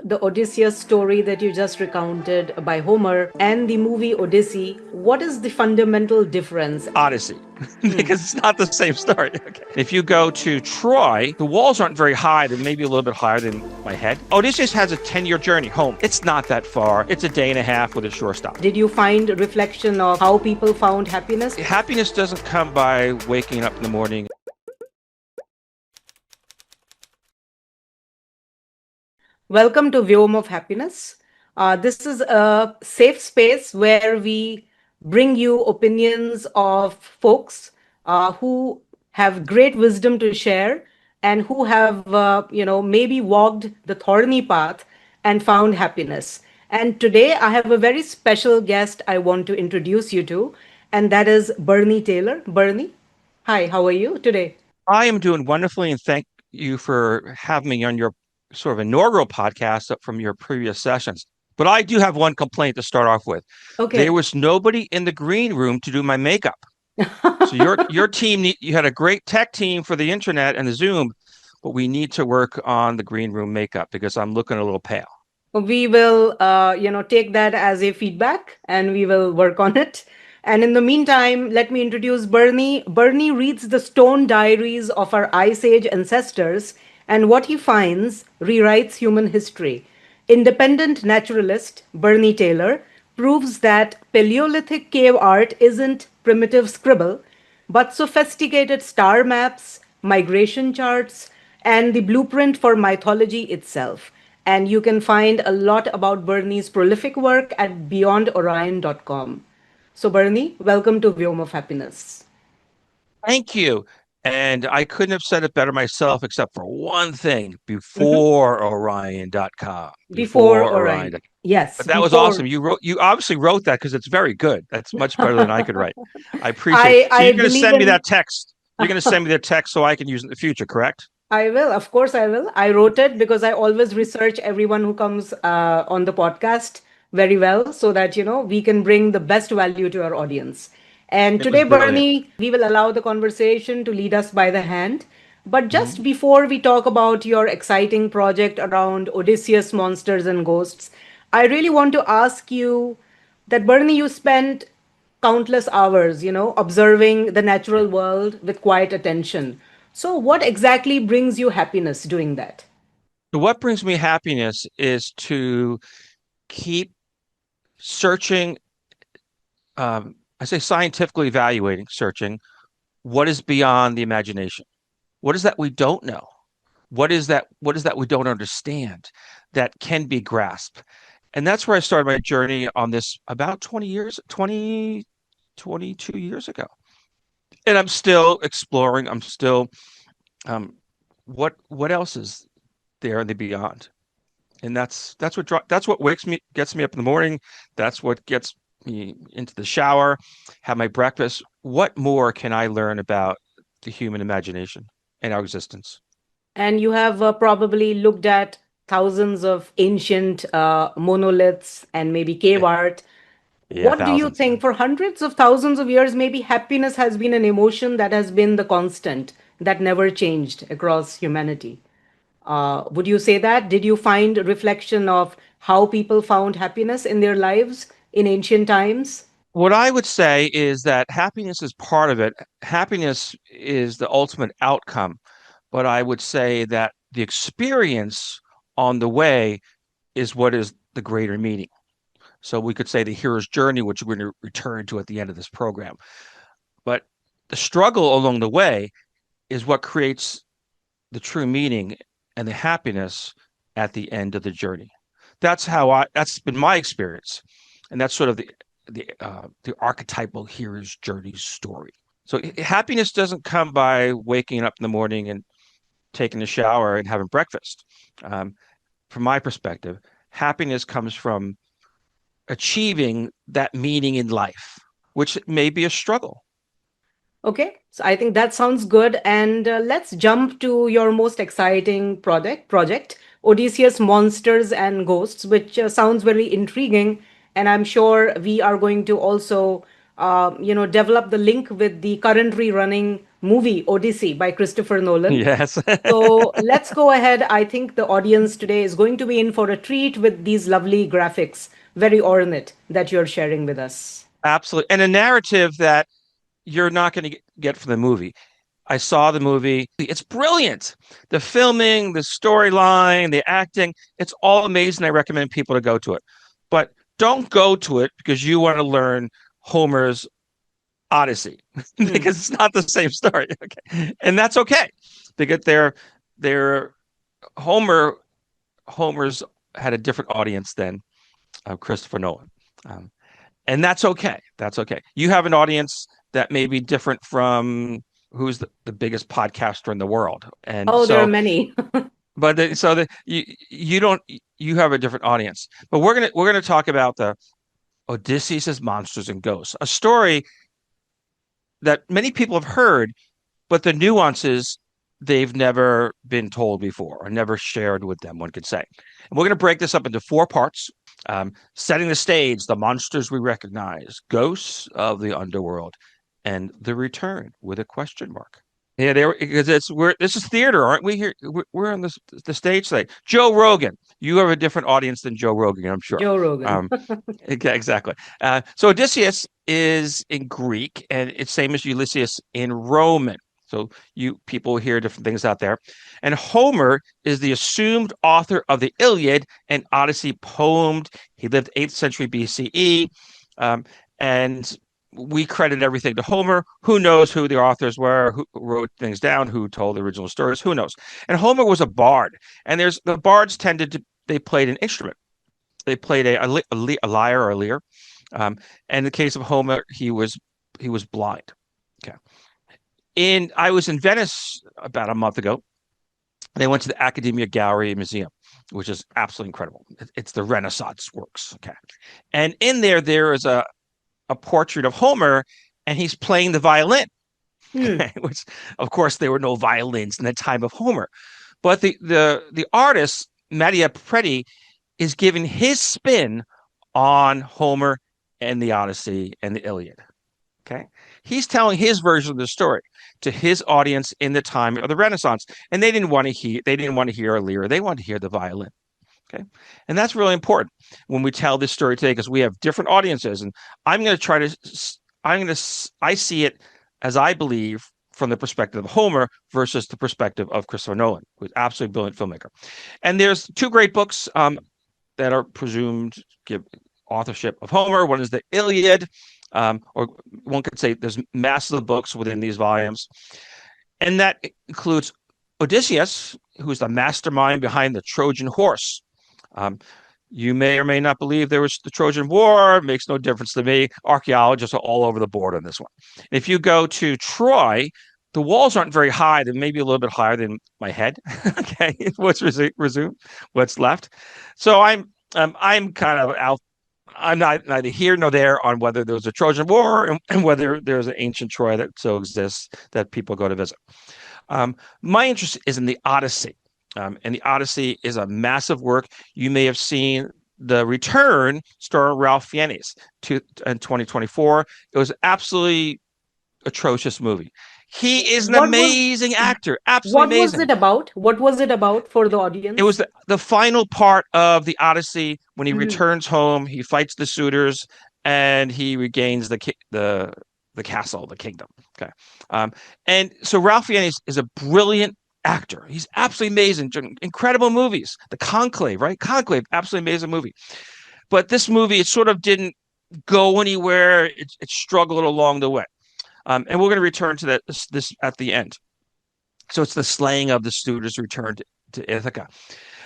the Odysseus story that you just recounted by Homer and the movie Odyssey, what is the fundamental difference? Odyssey, Hmm. because it's not the same story. Okay. If you go to Troy, the walls aren't very high. They're maybe a little bit higher than my head. Odysseus has a 10-year journey home. It's not that far. It's a day and a half with a shore stop. Did you find a reflection of how people found happiness? Happiness doesn't come by waking up in the morning. Welcome to Vyom of Happiness. This is a safe space where we bring you opinions of folks who have great wisdom to share and who have, maybe walked the thorny path and found happiness. And today I have a very special guest I want to introduce you to, and that is Bernie Taylor. Bernie, hi, how are you today? I am doing wonderfully, and thank you for having me on your sort of inaugural podcast up from your previous sessions. But I do have one complaint to start off with. There Okay. was nobody in the green room to do my makeup. So your team, you had a great tech team for the internet and the Zoom, but we need to work on the green room makeup because I'm looking a little pale. We will take that as a feedback and we will work on it. And in the meantime, let me introduce Bernie. Bernie reads the stone diaries of our ice age ancestors, and what he finds rewrites human history. Independent naturalist Bernie Taylor proves that Paleolithic cave art isn't primitive scribble but sophisticated star maps, migration charts, and the blueprint for mythology itself. And you can find a lot about Bernie's prolific work at beyondorion.com. So, Bernie, welcome to Vyom of Happiness. Thank you. And I couldn't have said it better myself, except for one thing, Mhm. before Orion.com. Before Before Orion. Orion. Yes, But that was before. awesome. You obviously wrote that because it's very good. That's much better than I could write. I appreciate it. So I you're going to believe send me in. that text. You're going to send me the text so I can use it in the future, correct? I will, of course, I will. I wrote it because I always research everyone who comes on the podcast very well so that, we can bring the best value to our audience. And It was today, brilliant. Bernie, we will allow the conversation to lead us by the hand. But just Mhm. before we talk about your exciting project around Odysseus monsters and ghosts, I really want to ask you that, Bernie, you spent countless hours, observing the Yeah. natural world with quiet attention. So, what exactly brings you happiness doing that? So what brings me happiness is to keep searching, I say scientifically evaluating, searching what is beyond the imagination. What is that we don't know? What is that we don't understand that can be grasped? And that's where I started my journey on this about 20 years, 22 years ago. And I'm still exploring. I'm still um, what else is there in the beyond? And that's what wakes me gets me up in the morning. That's what gets me into the shower, have my breakfast. What more can I learn about the human imagination and our existence? And you have probably looked at thousands of ancient monoliths and maybe cave Yeah, art. yeah, What do you thousands. think? For hundreds of thousands of years, maybe happiness has been an emotion that has been the constant, that never changed across humanity. Would you say that? Did you find reflection of how people found happiness in their lives in ancient times? What I would say is that happiness is part of it. Happiness is the ultimate outcome, but I would say that the experience on the way is what is the greater meaning. So we could say the hero's journey, which we're going to return to at the end of this program. But the struggle along the way is what creates the true meaning and the happiness at the end of the journey. That's been my experience. And that's sort of the archetypal hero's journey story. So happiness doesn't come by waking up in the morning and taking a shower and having breakfast. Um, from my perspective, happiness comes from achieving that meaning in life, which may be a struggle. Okay, so I think that sounds good. And let's jump to your most exciting project, Odysseus Monsters and Ghosts, which sounds very intriguing. And I'm sure we are going to also, develop the link with the currently running movie Odyssey by Christopher Nolan. Yes. So let's go ahead. I think the audience today is going to be in for a treat with these lovely graphics, very ornate, that you're sharing with us. Absolutely. And a narrative that you're not going to get from the movie. I saw the movie. It's brilliant. The filming, the storyline, the acting, it's all amazing. I recommend people to go to it. But don't go to it because you want to learn Homer's Odyssey Hmm. because it's not the same story. Okay. And that's okay because they're Homer Homer's had a different audience than Christopher Nolan. Um, and that's okay. That's okay. You have an audience that may be different from who's the biggest podcaster in the world, and Oh, there are so, many. you don't you have a different audience. But we're gonna talk about the Odysseus' Monsters and Ghosts, a story that many people have heard, but the nuances they've never been told before or never shared with them, one could say. And we're going to break this up into four parts. Setting the stage, the monsters we recognize, ghosts of the underworld, and the return with a question mark. Yeah, because this is theater, aren't we? Here we're on the stage today. Joe Rogan, you have a different audience than Joe Rogan, I'm sure. Joe Rogan. Um, exactly. So Odysseus is in Greek, and it's same as Ulysses in Roman. So you people hear different things out there. And Homer is the assumed author of the Iliad and Odyssey poem. He lived 8th century BCE. And we credit everything to Homer. Who knows who the authors were, who wrote things down, who told the original stories, who knows? And Homer was a bard. And the bards they played an instrument. They played a lyre or a lyre. And in the case of Homer, he was blind. Okay. I was in Venice about a month ago. They went to the Academia Gallery Museum, which is absolutely incredible. It's the Renaissance works. Okay. And in there is a portrait of Homer, and he's playing the violin. Hmm. Which, of course, there were no violins in the time of Homer. But the artist, Mattia Preti, is giving his spin on Homer and the Odyssey and the Iliad. Okay. He's telling his version of the story to his audience in the time of the Renaissance. And they didn't want to hear a lyre. They wanted to hear the violin. Okay. And that's really important when we tell this story today because we have different audiences. And I'm going to try to, I see it as I believe from the perspective of Homer versus the perspective of Christopher Nolan, who's an absolutely brilliant filmmaker. And there's two great books that are presumed to give authorship of Homer. One is the Iliad, or one could say there's massive books within these volumes. And that includes Odysseus, who's the mastermind behind the Trojan horse. Um, you may or may not believe there was the Trojan War. It makes no difference to me. Archaeologists are all over the board on this one. If you go to Troy, the walls aren't very high. They're maybe a little bit higher than my head. Okay, resume what's left. So I'm kind of out. I'm not neither here nor there on whether there was a Trojan War and whether there's an ancient Troy that still exists that people go to visit. My interest is in the Odyssey. And the Odyssey is a massive work. You may have seen The Return, starring Ralph Fiennes in 2024. It was absolutely atrocious movie. He is an What was amazing actor, absolutely what was it amazing. about? What was it about for the It was audience? the final part of the Odyssey when he Hmm. returns home. He fights the suitors and he regains the castle, the kingdom. Okay, and so Ralph Fiennes is a brilliant actor. He's absolutely amazing. Incredible movies. The Conclave, right? Conclave, absolutely amazing movie. But this movie, it sort of didn't go anywhere. It struggled along the way. And we're going to return to this at the end. So it's the slaying of the suitors return to Ithaca.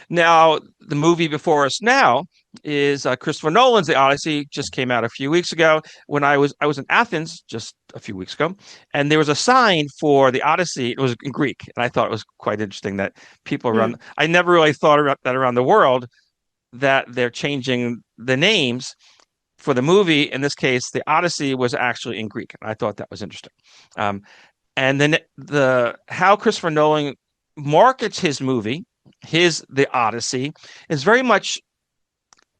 Now, the movie before us now is Christopher Nolan's The Odyssey. Just came out a few weeks ago. When I was in Athens just a few weeks ago, and there was a sign for The Odyssey. It was in Greek, and I thought it was quite interesting that people Hmm. around. I never really thought about that around the world that they're changing the names for the movie. In this case, The Odyssey was actually in Greek, and I thought that was interesting. Um, and then the how Christopher Nolan markets his movie, the Odyssey, is very much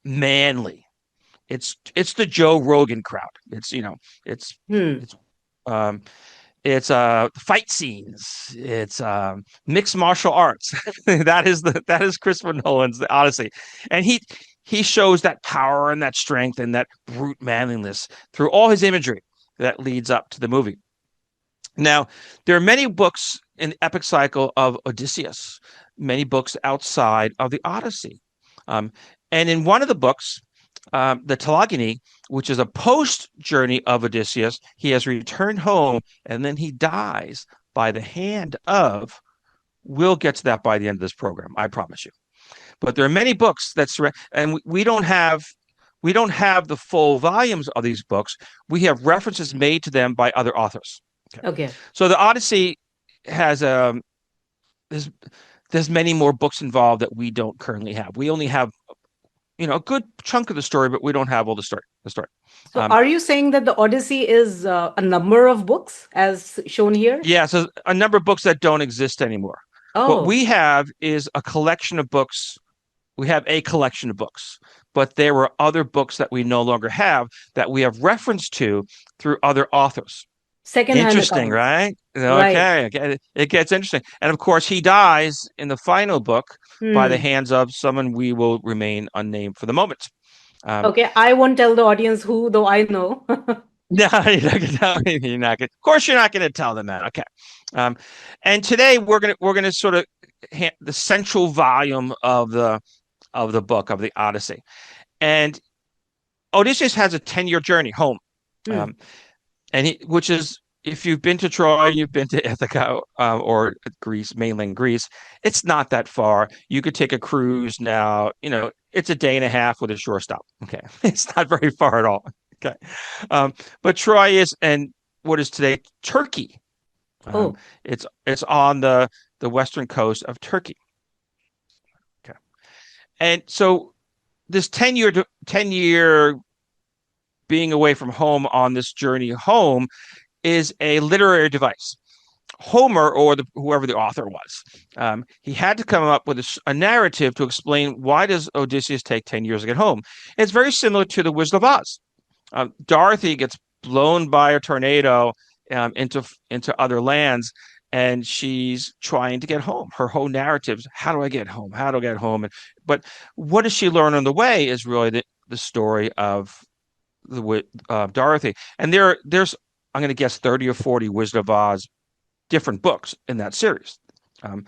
manly. It's the Joe Rogan crowd. It's Hmm. it's um It's fight scenes. It's mixed martial arts. That is Christopher Nolan's The Odyssey, and he shows that power and that strength and that brute manliness through all his imagery that leads up to the movie. Now, there are many books in the epic cycle of Odysseus, many books outside of the Odyssey. And in one of the books, the Telegony, which is a post journey of Odysseus, he has returned home and then he dies by the hand of. We'll get to that by the end of this program, I promise you. But there are many books and we don't have the full volumes of these books. We have references made to them by other authors. Okay. So the Odyssey has there's many more books involved that we don't currently have. We only have a good chunk of the story, but we don't have all the story. So are you saying that the Odyssey is a number of books as shown here? Yeah, so a number of books that don't exist anymore. What we have is a collection of books. We have a collection of books, but there were other books that we no longer have that we have reference to through other authors. Secondhand Interesting, accounts. right? Okay. It gets interesting. And of course, he dies in the final book by the hands of someone we will remain unnamed for the moment. Okay, I won't tell the audience who, though I know. No, you're not going. Of course, you're not going to tell them that. Okay. And today we're gonna sort of the central volume of the book of the Odyssey, and Odysseus has a 10-year journey home. And which is, if you've been to Troy, you've been to Ithaca or Greece, mainland Greece, it's not that far. You could take a cruise now. It's a day and a half with a shore stop. Okay, it's not very far at all. Okay, but Troy is, and what is today Turkey. It's on the western coast of Turkey. Okay, and so this 10-year being away from home on this journey home is a literary device. Homer, or whoever the author was, he had to come up with a narrative to explain why does Odysseus take 10 years to get home. It's very similar to the Wizard of Oz. Dorothy gets blown by a tornado into other lands, and she's trying to get home. Her whole narrative is, how do I get home? How do I get home? But what does she learn on the way is really the story of Dorothy. And there's I'm going to guess 30 or 40 Wizard of Oz different books in that series. And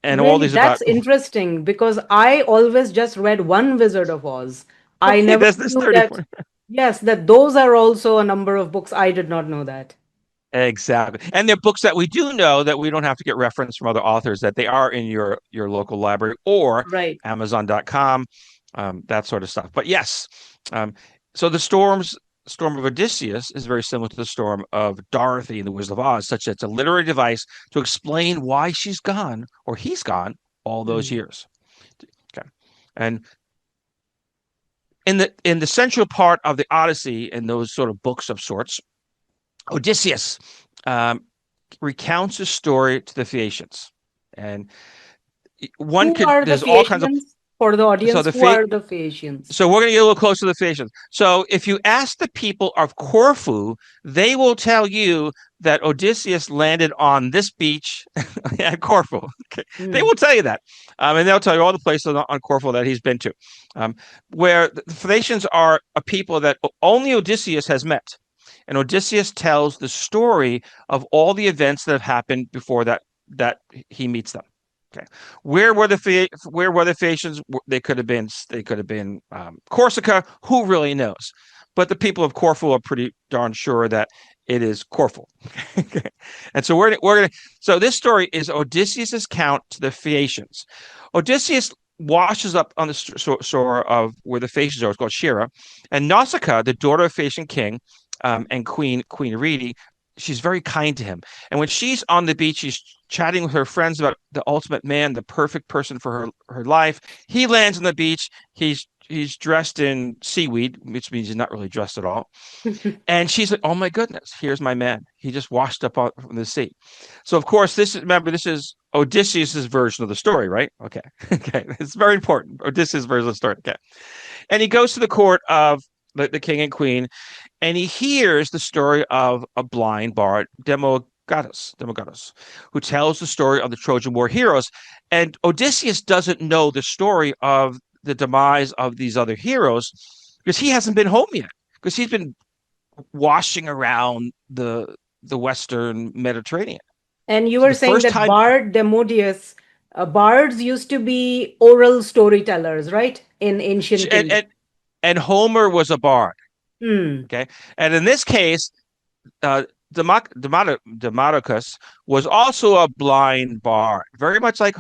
really, all these that's interesting, because I always just read one Wizard of Oz. I never knew that. Yes, that those are also a number of books. I did not know that. Exactly. And they're books that we do know that we don't have to get reference from other authors, that they are in your local library or Amazon.com, that sort of stuff. But yes, so the storm of Odysseus is very similar to the storm of Dorothy in The Wizard of Oz, such that it's a literary device to explain why she's gone, or he's gone, all those years. Okay. And in the central part of the Odyssey, and those sort of books of sorts, Odysseus recounts his story to the Phaeacians. And there's all kinds of, for the audience, who are the Phaeacians? So we're going to get a little closer to the Phaeacians. So if you ask the people of Corfu, they will tell you that Odysseus landed on this beach at Corfu. Okay. They will tell you that. And they'll tell you all the places on Corfu that he's been to. Where the Phaeacians are a people that only Odysseus has met. And Odysseus tells the story of all the events that have happened before that he meets them. Okay, where were the Phaeacians? They could have been Corsica. Who really knows? But the people of Corfu are pretty darn sure that it is Corfu. Okay. And so we're gonna. So this story is Odysseus's account to the Phaeacians. Odysseus washes up on the shore of where the Phaeacians are. It's called Shira, and Nausicaa, the daughter of Phaeacian king, and Queen Arete, she's very kind to him. And when she's on the beach, she's chatting with her friends about the ultimate man, the perfect person for her life. He lands on the beach. He's dressed in seaweed, which means he's not really dressed at all. And she's like, "Oh my goodness, here's my man. He just washed up from the sea." So of course, this is Odysseus's version of the story, right? Okay. It's very important. Odysseus' version of the story. Okay. And he goes to the court of the king and queen, and he hears the story of a blind bard, Demogatus, who tells the story of the Trojan War heroes. And Odysseus doesn't know the story of the demise of these other heroes because he hasn't been home yet, because he's been washing around the Western Mediterranean. And you So were the saying first that time, Bard Demodius, bards used to be oral storytellers, right? In ancient and, Greece. and, and Homer was a bard. Hmm. Okay. And in this case, Demodocus was also a blind bard, very much like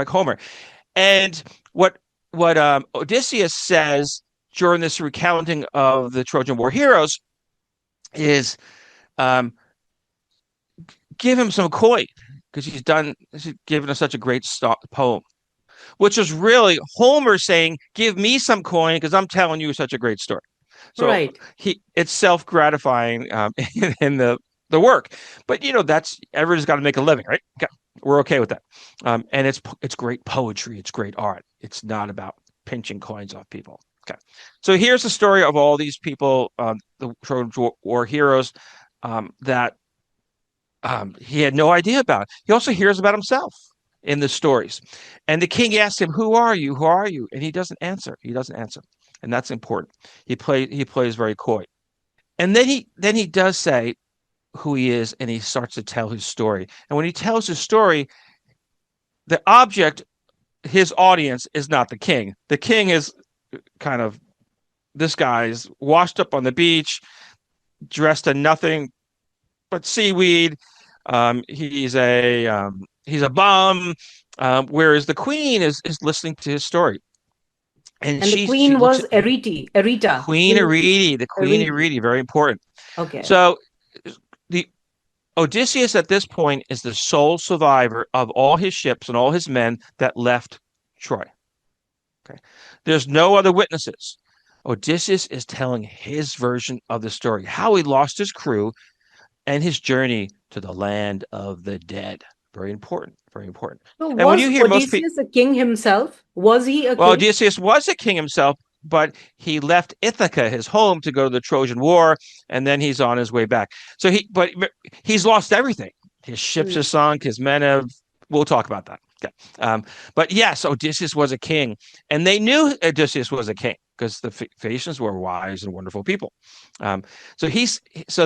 Homer. And what Odysseus says during this recounting of the Trojan War heroes is, um, give him some coin because he's given us such a great poem, which is really Homer saying, give me some coin because I'm telling you such a great story. So Right. it's self gratifying in the work, but that's everybody's got to make a living, right? Okay. We're okay with that, and it's great poetry, it's great art. It's not about pinching coins off people. Okay, so here's the story of all these people, the Trojan War heroes, that he had no idea about. He also hears about himself in the stories, and the king asks him, "Who are you? Who are you?" And he doesn't answer. He doesn't answer, and that's important. He plays very coy, and then he does say who he is, and he starts to tell his story. And when he tells his story, the object, his audience, is not the king. The king is kind of this guy's washed up on the beach, dressed in nothing but seaweed. He's a bum, whereas the queen is listening to his story, and And the she queen looks was at Erita. Queen Queen Arete, the Queen Arete. Arete, very important. Okay. So the Odysseus at this point is the sole survivor of all his ships and all his men that left Troy. Okay, there's no other witnesses. Odysseus is telling his version of the story, how he lost his crew and his journey to the land of the dead. Very important, very important. So And when you was hear most people, Odysseus a king himself? Was he a well, king? Odysseus was a king himself, but he left Ithaca, his home, to go to the Trojan War, and then he's on his way back. But he's lost everything. His ships Hmm. are sunk. His men have. We'll talk about that. Okay. But yes, Odysseus was a king, and they knew Odysseus was a king because the Phaeacians were wise and wonderful people. Um, so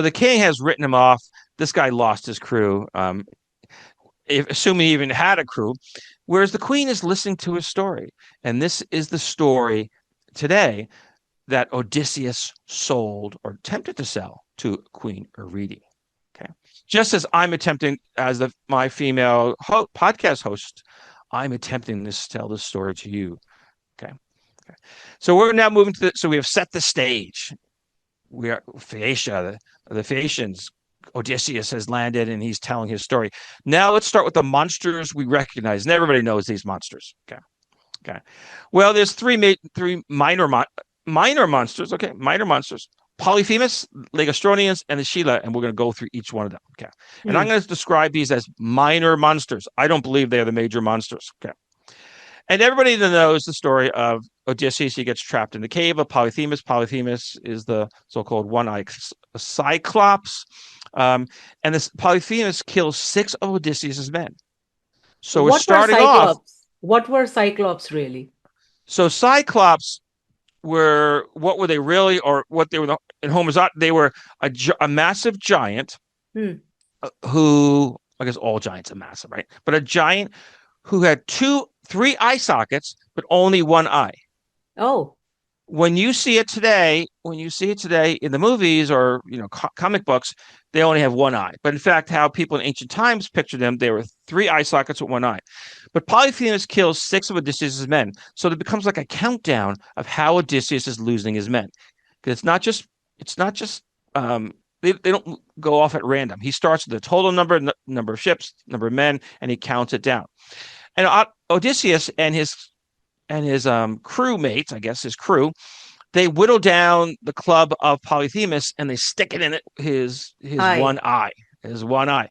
the king has written him off. This guy lost his crew, assuming he even had a crew, whereas the queen is listening to his story. And this is the story today that Odysseus sold or attempted to sell to Queen Arete. Okay. Just as I'm attempting, as my female podcast host, I'm attempting to tell this story to you. Okay. Okay. So we're now moving so we have set the stage. We are Phaeacia, the Phaeacians. Odysseus has landed and he's telling his story. Now let's start with the monsters we recognize, and everybody knows these monsters. Okay. Okay. Well, there's three minor monsters. Okay, minor monsters: Polyphemus, Legostronians, and the Sheila, and we're going to go through each one of them. Okay, and I'm Hmm. going to describe these as minor monsters. I don't believe they are the major monsters. Okay, and everybody that knows the story of Odysseus, he gets trapped in the cave of Polyphemus. Polyphemus is the so-called one-eyed Cyclops, and this Polyphemus kills 6 of Odysseus's men. So we're What were starting off. Cyclops? What were Cyclops really? So Cyclops what were they really, or what they were in Homer's art? They were a massive giant Hmm. who, I guess all giants are massive, right? But a giant who had 3 eye sockets, but only one eye. Oh, When you see it today in the movies or comic books, they only have one eye. But in fact, how people in ancient times pictured them, they were 3 eye sockets with one eye. But Polyphemus kills 6 of Odysseus' men, so it becomes like a countdown of how Odysseus is losing his men. Because it's not just they don't go off at random. He starts with the total number of ships, number of men, and he counts it down. And Odysseus and his crewmates, I guess his crew, they whittle down the club of Polyphemus and they stick it in his I. one eye, his one eye.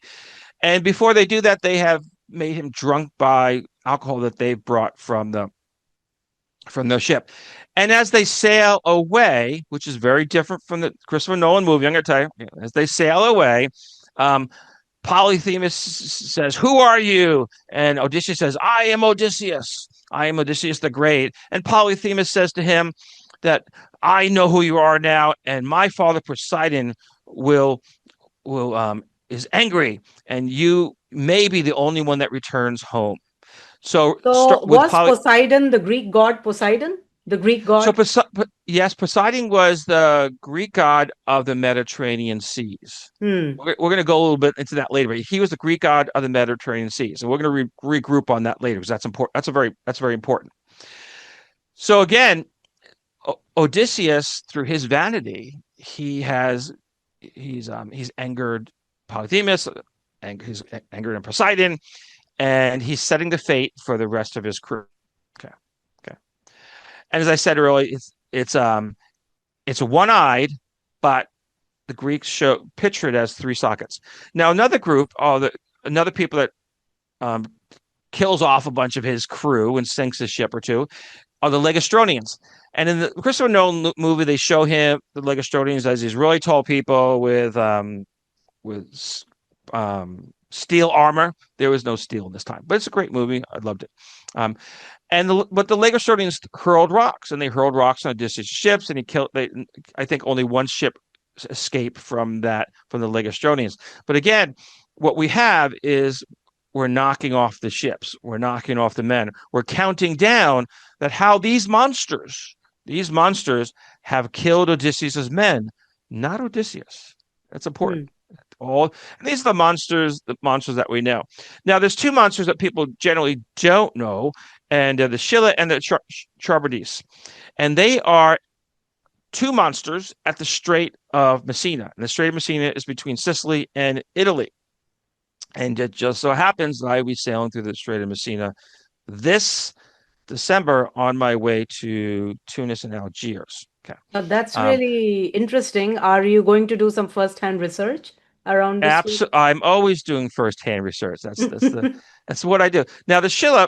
And before they do that, they have made him drunk by alcohol that they've brought from from the ship. And as they sail away, which is very different from the Christopher Nolan movie, I'm going to tell you, as they sail away, um, Polyphemus says, "Who are you?" And Odysseus says, "I am Odysseus. I am Odysseus the Great." And Polyphemus says to him that I know who you are now, and my father Poseidon will is angry, and you may be the only one that returns home. So So with was Poseidon the Greek god Poseidon? The Greek So, god? yes, Poseidon was the Greek god of the Mediterranean seas. Hmm. We're going to go a little bit into that later, but he was the Greek god of the Mediterranean seas, and we're going to regroup on that later because that's important. That's very important. So again, Odysseus, through his vanity, he's angered Polyphemus, and he's angered Poseidon, and he's setting the fate for the rest of his crew. Okay, okay. And as I said earlier, it's one-eyed, but the Greeks picture it as three sockets. Now another group, another people that um, kills off a bunch of his crew and sinks a ship or two, are the Legistronians. And in the Christopher Nolan movie, they show the Legistronians as these really tall people with steel armor. There was no steel this time, but it's a great movie. I loved it. Um, but the Legistronians hurled rocks, and they hurled rocks on Odysseus' ships, and he killed. I think only one ship escaped from the Legistronians. But again, what we have is we're knocking off the ships, we're knocking off the men, we're counting down that how these monsters have killed Odysseus' men, not Odysseus. That's important. Hmm. And these are the monsters that we know. Now, there's two monsters that people generally don't know, and the Scylla and the Charybdis, and they are two monsters at the Strait of Messina. And the Strait of Messina is between Sicily and Italy. And it just so happens that I will be sailing through the Strait of Messina this December on my way to Tunis and Algiers. Okay. That's Um, really interesting. Are you going to do some first-hand research around this week? I'm always doing firsthand research. That's what I do. Now the Scylla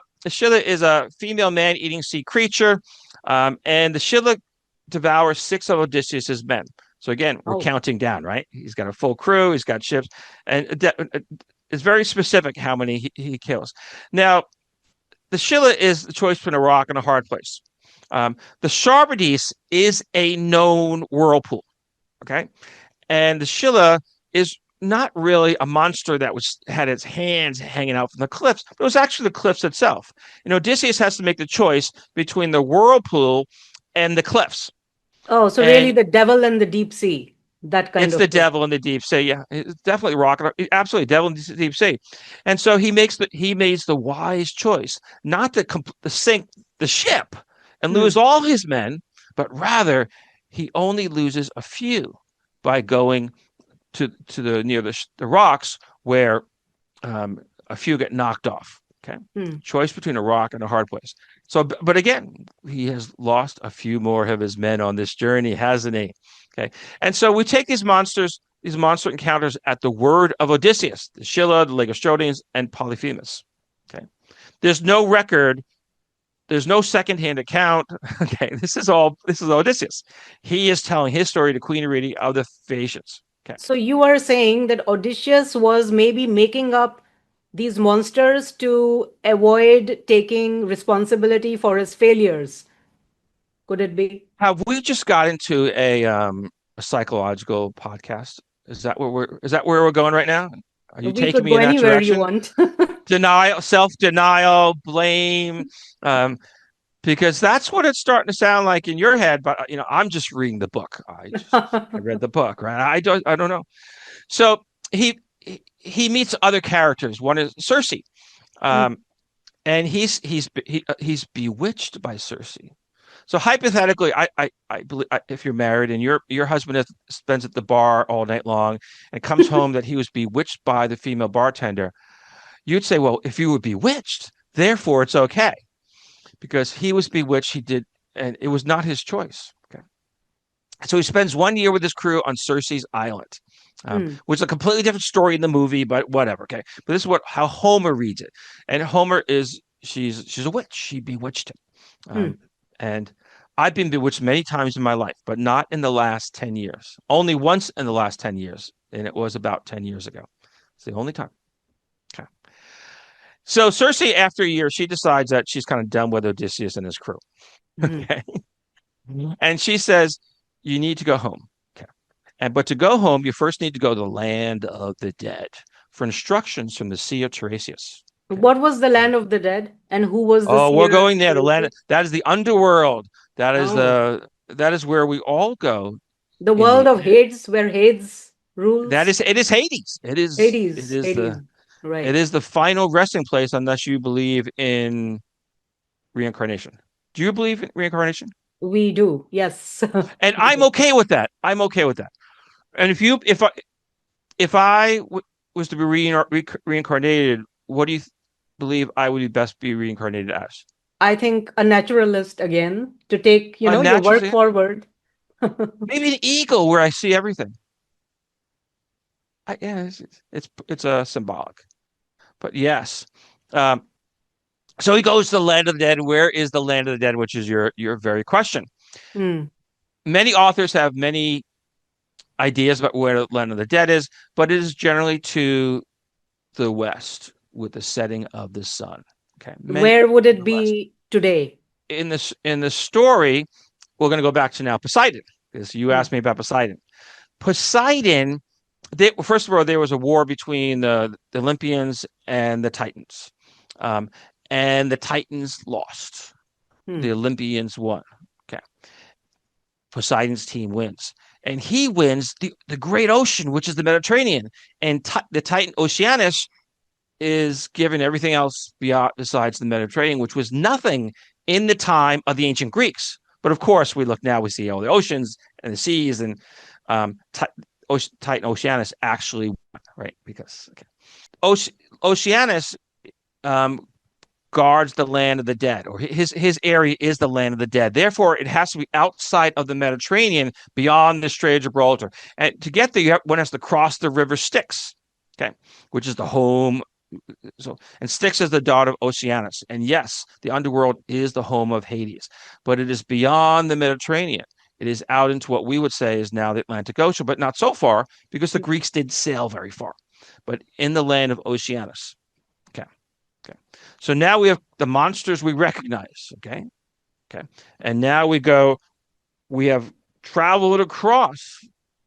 is a female man-eating sea creature, and the Scylla devours 6 of Odysseus's men. So again, we're Oh, counting down, right? He's got a full crew, he's got ships, and it's very specific how many he kills. Now, the Scylla is the choice between a rock and a hard place. The Charybdis is a known whirlpool, okay, and the Scylla is not really a monster that had its hands hanging out from the cliffs, but it was actually the cliffs itself. And Odysseus has to make the choice between the whirlpool and the cliffs. oh, so really And the devil and the deep sea, that kind it's of the thing. devil in the deep sea. Yeah, it's definitely rock. Absolutely, devil in the deep sea. And so he makes the wise choice, not to sink the ship and lose Hmm. all his men, but rather he only loses a few by going to the near the rocks where a few get knocked off. Okay, Hmm. choice between a rock and a hard place. So, but again, he has lost a few more of his men on this journey, hasn't he? Okay, and so we take these monster encounters at the word of Odysseus, the Scylla, the Legistronians, and Polyphemus. Okay, there's no record. There's no secondhand account. Okay, this is Odysseus. He is telling his story to Queen Eurydice of the Phaeacians. Okay. So you are saying that Odysseus was maybe making up these monsters to avoid taking responsibility for his failures. Could it be? Have we just got into a psychological podcast? Is that where we're going right now? Are you We taking could me go in that anywhere you direction? want. Denial, self-denial, blame, um, because that's what it's starting to sound like in your head. But I'm just reading the book. I read the book, right? I don't know. So he meets other characters. One is Circe, Hmm. um, and he's bewitched by Circe. So hypothetically, I believe if you're married and your husband spends at the bar all night long and comes home that he was bewitched by the female bartender, you'd say, well, if you were bewitched, therefore it's okay because he was bewitched. He did, and it was not his choice. Okay, so he spends 1 year with his crew on Circe's island, Hmm. which is a completely different story in the movie, but whatever. Okay, but this is how Homer reads it, and Homer is she's a witch. She bewitched him. Hmm. And I've been bewitched many times in my life, but not in the last 10 years. Only once in the last 10 years, and it was about 10 years ago. It's the only time. Okay. So Circe, after a year, she decides that she's kind of done with Odysseus and his crew. Mhm. Okay. And she says, you need to go home. Okay. But to go home, you first need to go to the land of the dead for instructions from the Sea of Tiresias. Okay. What was the land of the dead, and who was the Oh, we're seer? going there. The land that is the underworld. Oh, That is where we all go the in world the of Hades, where Hades that rules. is it is Hades. Hades, Hades. It Right. is the final resting place unless you believe in reincarnation. Do you believe in reincarnation? We do. Yes. And We I'm do. okay with that. I'm okay with that. And if was to be reincarnated, what do you believe I would be best be reincarnated as? I think a naturalist again to take, A your natural, work forward. maybe an eagle where I see everything. Yeah, it's a symbolic, but yes. Um, so he goes to the land of the dead. Where is the land of the dead? Which is your very question. Hmm. Many authors have many ideas about where the land of the dead is, but it is generally to the west with the setting of the sun. Okay, many Where would it the west. be today? In the story, we're going to go back to now Poseidon because you Hmm. asked me about Poseidon. Poseidon, first of all, there was a war between the Olympians and the Titans, um, and the Titans lost. Hmm. The Olympians won. Okay, Poseidon's team wins, and he wins the great ocean, which is the Mediterranean, and the Titan Oceanus is given everything else besides the Mediterranean, which was nothing in the time of the ancient Greeks. But of course, we look now, we see all the oceans and the seas, and um, Titan Oceanus actually won, right? Because okay. Oceanus um, guards the land of the dead, or his area is the land of the dead. Therefore, it has to be outside of the Mediterranean, beyond the Strait of Gibraltar. And to get there, one has to cross the river Styx, okay, which is the home. So, and Styx is the daughter of Oceanus. And yes, the underworld is the home of Hades, but it is beyond the Mediterranean. It is out into what we would say is now the Atlantic Ocean, but not so far because the Greeks did sail very far, but in the land of Oceanus. Okay. Okay. So now we have the monsters we recognize. Okay. Okay. And now we have traveled across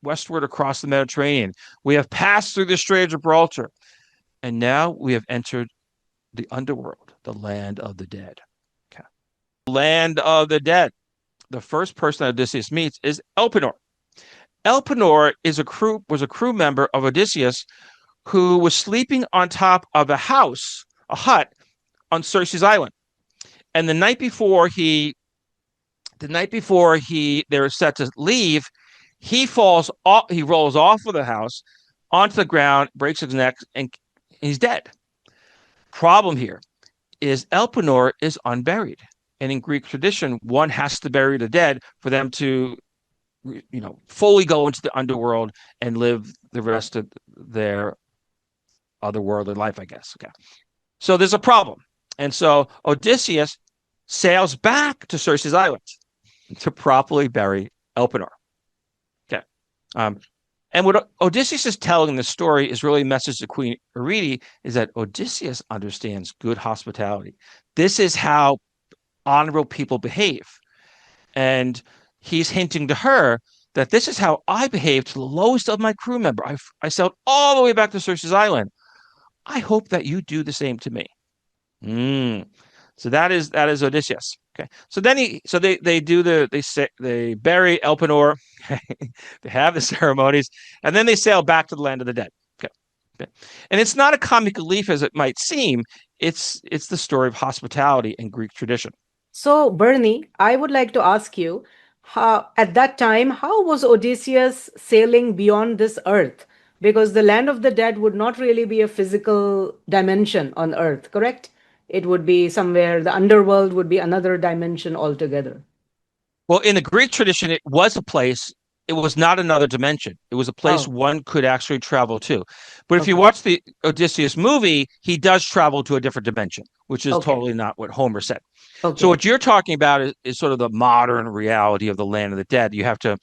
westward across the Mediterranean. We have passed through the Strait of Gibraltar. And now we have entered the underworld, the land of the dead. Okay. Land of the dead. The first person Odysseus meets is Elpenor. Elpenor was a crew member of Odysseus who was sleeping on top of a hut on Circe's island. And they were set to leave, he rolls off of the house onto the ground, breaks his neck, and he's dead. Problem here is Elpenor is unburied. And in Greek tradition, one has to bury the dead for them to, fully go into the underworld and live the rest of their otherworldly life, I guess. Okay. So there's a problem. And so Odysseus sails back to Circe's island to properly bury Elpenor. Okay. Um, and what Odysseus is telling in the story is really a message to Queen Eurydice is that Odysseus understands good hospitality. This is how honorable people behave. And he's hinting to her that this is how I behave to the lowest of my crew member. I sailed all the way back to Circe's island. I hope that you do the same to me. Mm. So that is Odysseus. Okay. So then they bury Elpenor. They have the ceremonies, and then they sail back to the land of the dead. Okay. Okay. And it's not a comic relief as it might seem. It's the story of hospitality in Greek tradition. So, Bernie, I would like to ask you, at that time, how was Odysseus sailing beyond this earth? Because the land of the dead would not really be a physical dimension on earth, correct? It would be somewhere, the underworld would be another dimension altogether. Well, in the Greek tradition, it was a place. it was not another dimension. It was a place Oh, one could actually travel to. But if you okay. watch the Odysseus movie, he does travel to a different dimension, which is Okay. totally not what Homer said. So Okay. what you're talking about is sort of the modern reality of the land of the dead. You have to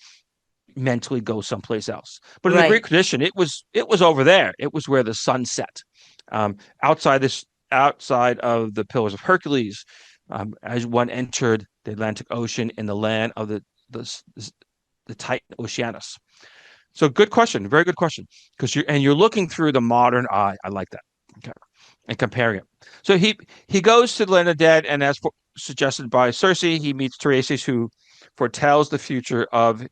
mentally go someplace else. But in the Greek Right. tradition, it was over there. It was where the sun set. Outside this, outside of the Pillars of Hercules, as one entered the Atlantic Ocean in the land of the, the Titan Oceanus. So good question, very good question, because you're looking through the modern eye. I like that. Okay, and comparing it. So he goes to the land of the dead, and as suggested by Circe, he meets Tiresias, who foretells the future of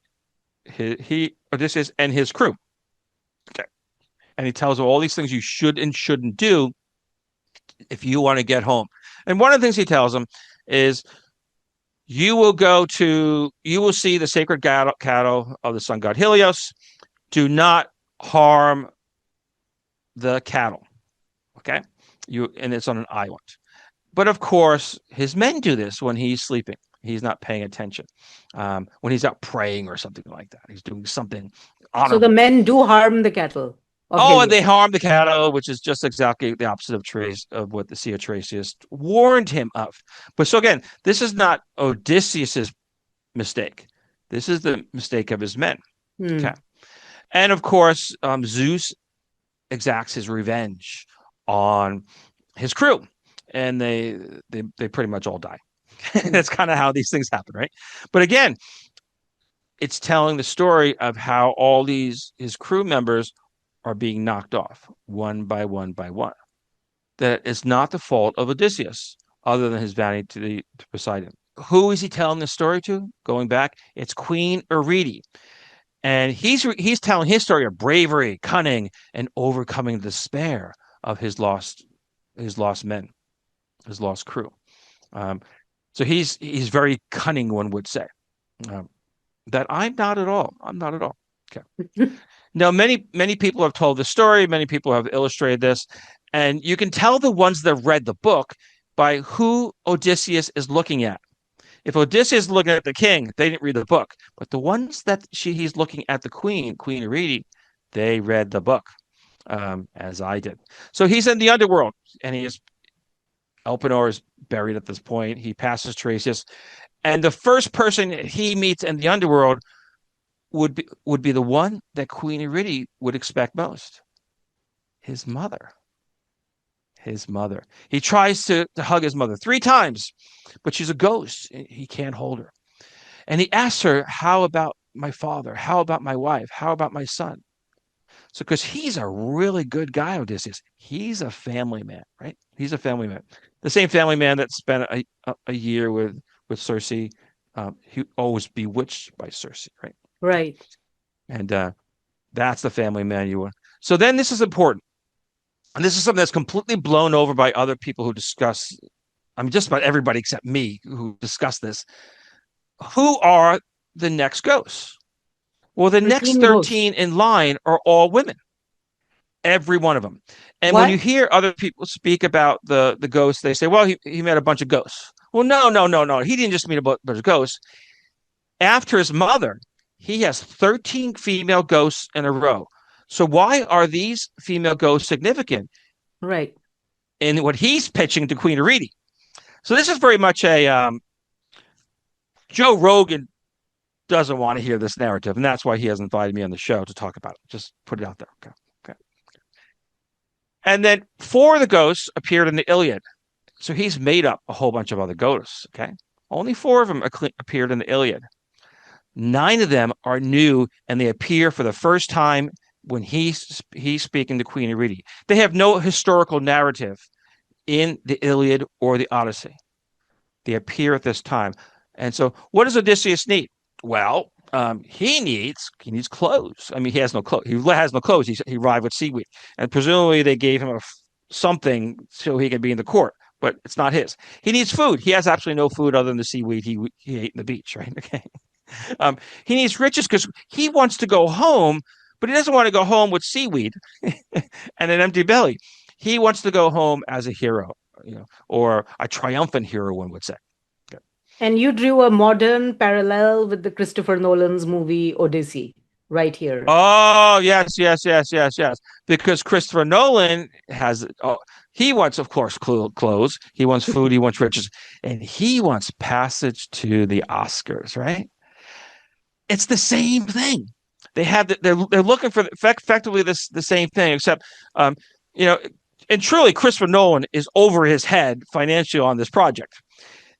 he Odysseus and his crew. Okay. And he tells him all these things you should and shouldn't do if you want to get home. And one of the things he tells him is you will see the sacred cattle of the sun god Helios. Do not harm the cattle. Okay. And it's on an island. But of course, his men do this when he's sleeping. He's not paying attention. When he's out praying or something like that, he's doing something So the honorable. men do harm the cattle of Oh, and Helios. they harm the cattle, which is just exactly the opposite of what the Sea of Traceus warned him of. But so again, this is not Odysseus's mistake. This is the mistake of his men. Okay, Hmm. and of course, Zeus exacts his revenge on his crew, and they pretty much all die. Hmm. That's kind of how these things happen, right? But again, it's telling the story of how all these his crew members are being knocked off one by one by one. That it's not the fault of Odysseus, other than his vanity to Poseidon. Who is he telling the story to? Going back, it's Queen Eurydice, and he's telling his story of bravery, cunning, and overcoming the despair of his lost men, his lost crew. Um, so he's very cunning, one would say. Um, that I'm not at all. I'm not at all. Okay. Now, many people have told the story. Many people have illustrated this, and you can tell the ones that read the book by who Odysseus is looking at. If Odysseus is looking at the king, they didn't read the book. But the ones that he's looking at the Queen Eurydice, they read the book, as I did. So he's in the underworld, and Elpenor is buried at this point. He passes Traceus, and the first person he meets in the underworld would be the one that Queen Eurydice would expect most. His mother. His mother. He tries to hug his mother 3 times, but she's a ghost. He can't hold her. And he asks her, how about my father? How about my wife? How about my son? So, because he's a really good guy, Odysseus. He's a family man, right? He's a family man. The same family man that spent a year with Circe. He always bewitched by Circe, right? Right. And that's the family man you want. So then this is important. And this is something that's completely blown over by other people who discuss, I mean, just about everybody except me who discuss this. Who are the next ghosts? Well, the next 13 ghosts. 13 in line are all women, every one of them. And when you What? hear other people speak about the ghosts, they say, well, he met a bunch of ghosts. Well, no, no, no, no. He didn't just meet a bunch of ghosts. After his mother, he has 13 female ghosts in a row. So why are these female ghosts significant Right. in what he's pitching to Queen Eurydice? So this is very much a Joe Rogan doesn't want to hear this narrative, and that's why he has invited me on the show to talk about it. Just put it out there. Okay. Okay. And then 4 of the ghosts appeared in the Iliad. So he's made up a whole bunch of other ghosts. Okay. Only 4 of them appeared in the Iliad. 9 of them are new, and they appear for the first time when he's speaking to Queen Eurydice. They have no historical narrative in the Iliad or the Odyssey. They appear at this time. And so, what does Odysseus need? Well, he needs clothes. I mean, he has no clothes. He has no clothes. He arrived with seaweed, and presumably they gave him something so he could be in the court. But it's not his. He needs food. He has absolutely no food other than the seaweed he ate in the beach. Right? Okay. He needs riches because he wants to go home, but he doesn't want to go home with seaweed and an empty belly. He wants to go home as a hero, or a triumphant hero, one would say. Okay. And you drew a modern parallel with the Christopher Nolan's movie Odyssey right here. Oh, yes, yes, yes, yes, yes. Because Christopher Nolan has, oh, he wants, of course, clothes. He wants food. He wants riches, and he wants passage to the Oscars. Right? It's the same thing. They're looking for effectively the same thing, except, um, you know, and truly, Christopher Nolan is over his head financially on this project.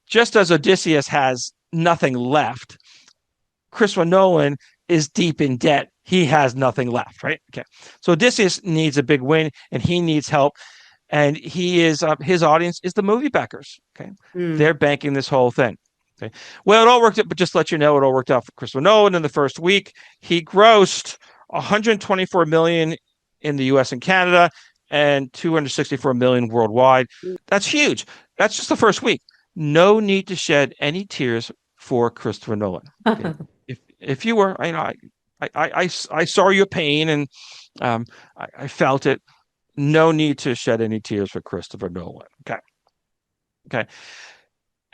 Just as Odysseus has nothing left, Christopher Nolan is deep in debt. He has nothing left, right? Okay. So Odysseus needs a big win and he needs help. And his audience is the movie backers. Okay. Hmm. They're banking this whole thing. Okay. Well, it all worked out, but just to let you know, it all worked out for Christopher Nolan in the first week. He grossed 124 million in the US and Canada and 264 million worldwide. That's huge. That's just the first week. No need to shed any tears for Christopher Nolan. Okay. If you were, I saw your pain and I felt it. No need to shed any tears for Christopher Nolan. Okay. Okay.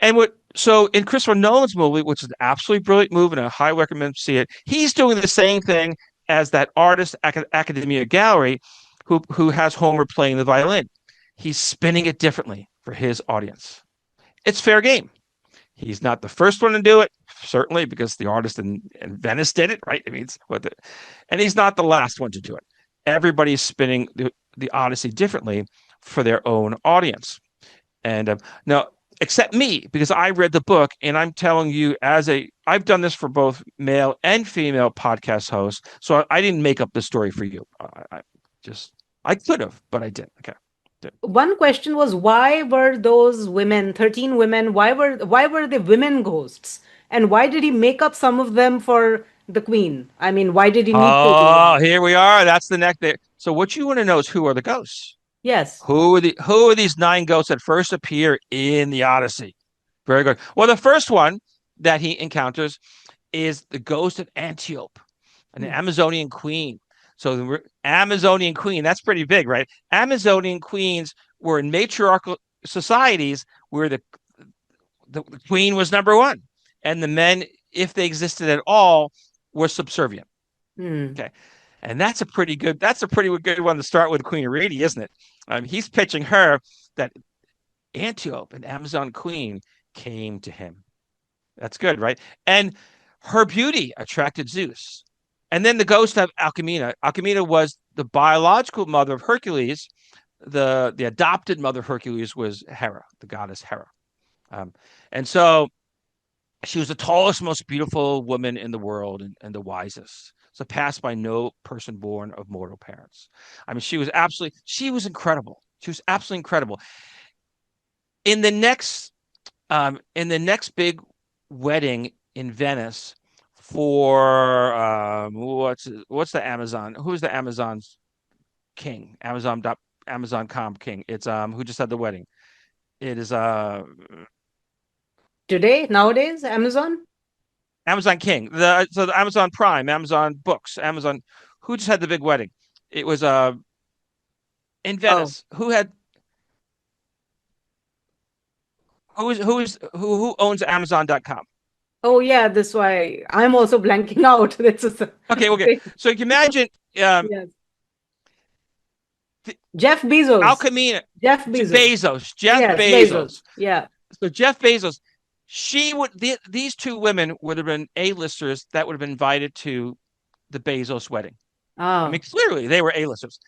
And so in Christopher Nolan's movie, which is an absolutely brilliant movie, and I highly recommend to see it, he's doing the same thing as that artist Academia Gallery who has Homer playing the violin. He's spinning it differently for his audience. It's fair game. He's not the first one to do it, certainly, because the artist in Venice did it, right? I mean, and he's not the last one to do it. Everybody's spinning the Odyssey differently for their own audience. And now, except me, because I read the book, and I'm telling you, I've done this for both male and female podcast hosts, so I didn't make up the story for you. I could have, but I didn't. Okay. One question was, why were those women, 13 women, why were they women ghosts? And why did he make up some of them for the queen? I mean, why did he need to do Oh, that? here we are. That's the next there. So what you want to know is, who are the ghosts? Yes. Who are these nine ghosts that first appear in the Odyssey? Very good. Well, the first one that he encounters is the ghost of Antiope, an Hmm. Amazonian queen. So the Amazonian queen, that's pretty big, right? Amazonian queens were in matriarchal societies where the queen was number one, and the men, if they existed at all, were subservient. Hmm. Okay. And that's a pretty good one to start with Queen Redi, isn't it? He's pitching her that Antiope, an Amazon queen, came to him. That's good, right? And her beauty attracted Zeus. And then the ghost of Alcmena. Alcmena was the biological mother of Hercules. The adopted mother of Hercules was Hera, the goddess Hera. Um, and so she was the tallest, most beautiful woman in the world and the wisest, surpassed by no person born of mortal parents. I mean, she was incredible. She was absolutely incredible. In the next big wedding in Venice for what's the Amazon? Who's the Amazon's king? Amazon.com king. It's who just had the wedding. It is Today, nowadays, Amazon? Amazon King. The Amazon Prime, Amazon Books, Amazon. Who just had the big wedding? It was in Oh. Venice. Who owns Amazon.com? Oh, yeah, this why I'm also blanking out. This is Okay, okay. So you can imagine yes. Jeff Bezos. Alchemy, Jeff Bezos. Jeff Yes, Bezos. Bezos. Yeah. So Jeff Bezos, these two women would have been A-listers that would have been invited to the Bezos wedding. I mean, Oh. clearly they were A-listers.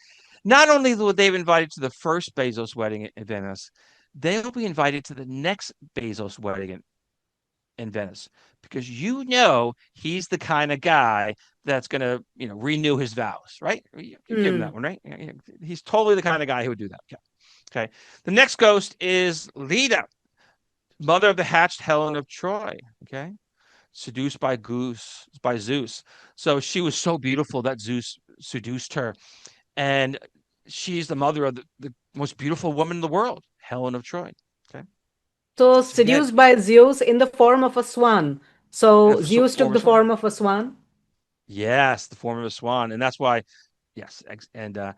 Not only were they invited to the first Bezos wedding in Venice, they'll be invited to the next Bezos wedding in Venice, because he's the kind of guy that's going to renew his vows, right? You give him that Hmm. one, right? He's totally the kind of guy who would do that. Okay. Okay. The next ghost is Leda, mother of the hatched Helen of Troy. Okay. Seduced by Zeus. So she was so beautiful that Zeus seduced her. And she's the mother of the most beautiful woman in the world, Helen of Troy. Okay. So So again, seduced by Zeus in the form of a swan. So that's Zeus took former the swan. form of a swan. Yes, the form of a swan. And that's why, yes. And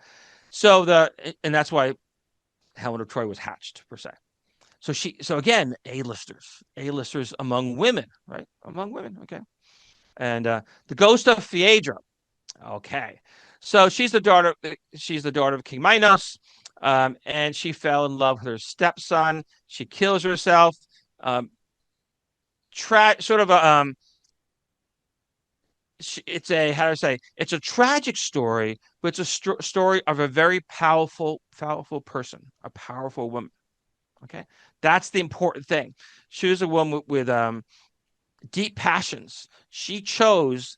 so and that's why Helen of Troy was hatched, per se. So again, A-listers among women, right? Among women, okay. And the ghost of Phaedra, okay. So she's the daughter of King Minos, and she fell in love with her stepson. She kills herself. Um, sort of a it's a how do I say it's a tragic story, but it's a story of a very powerful person, a powerful woman. Okay, that's the important thing. She was a woman with deep passions. She chose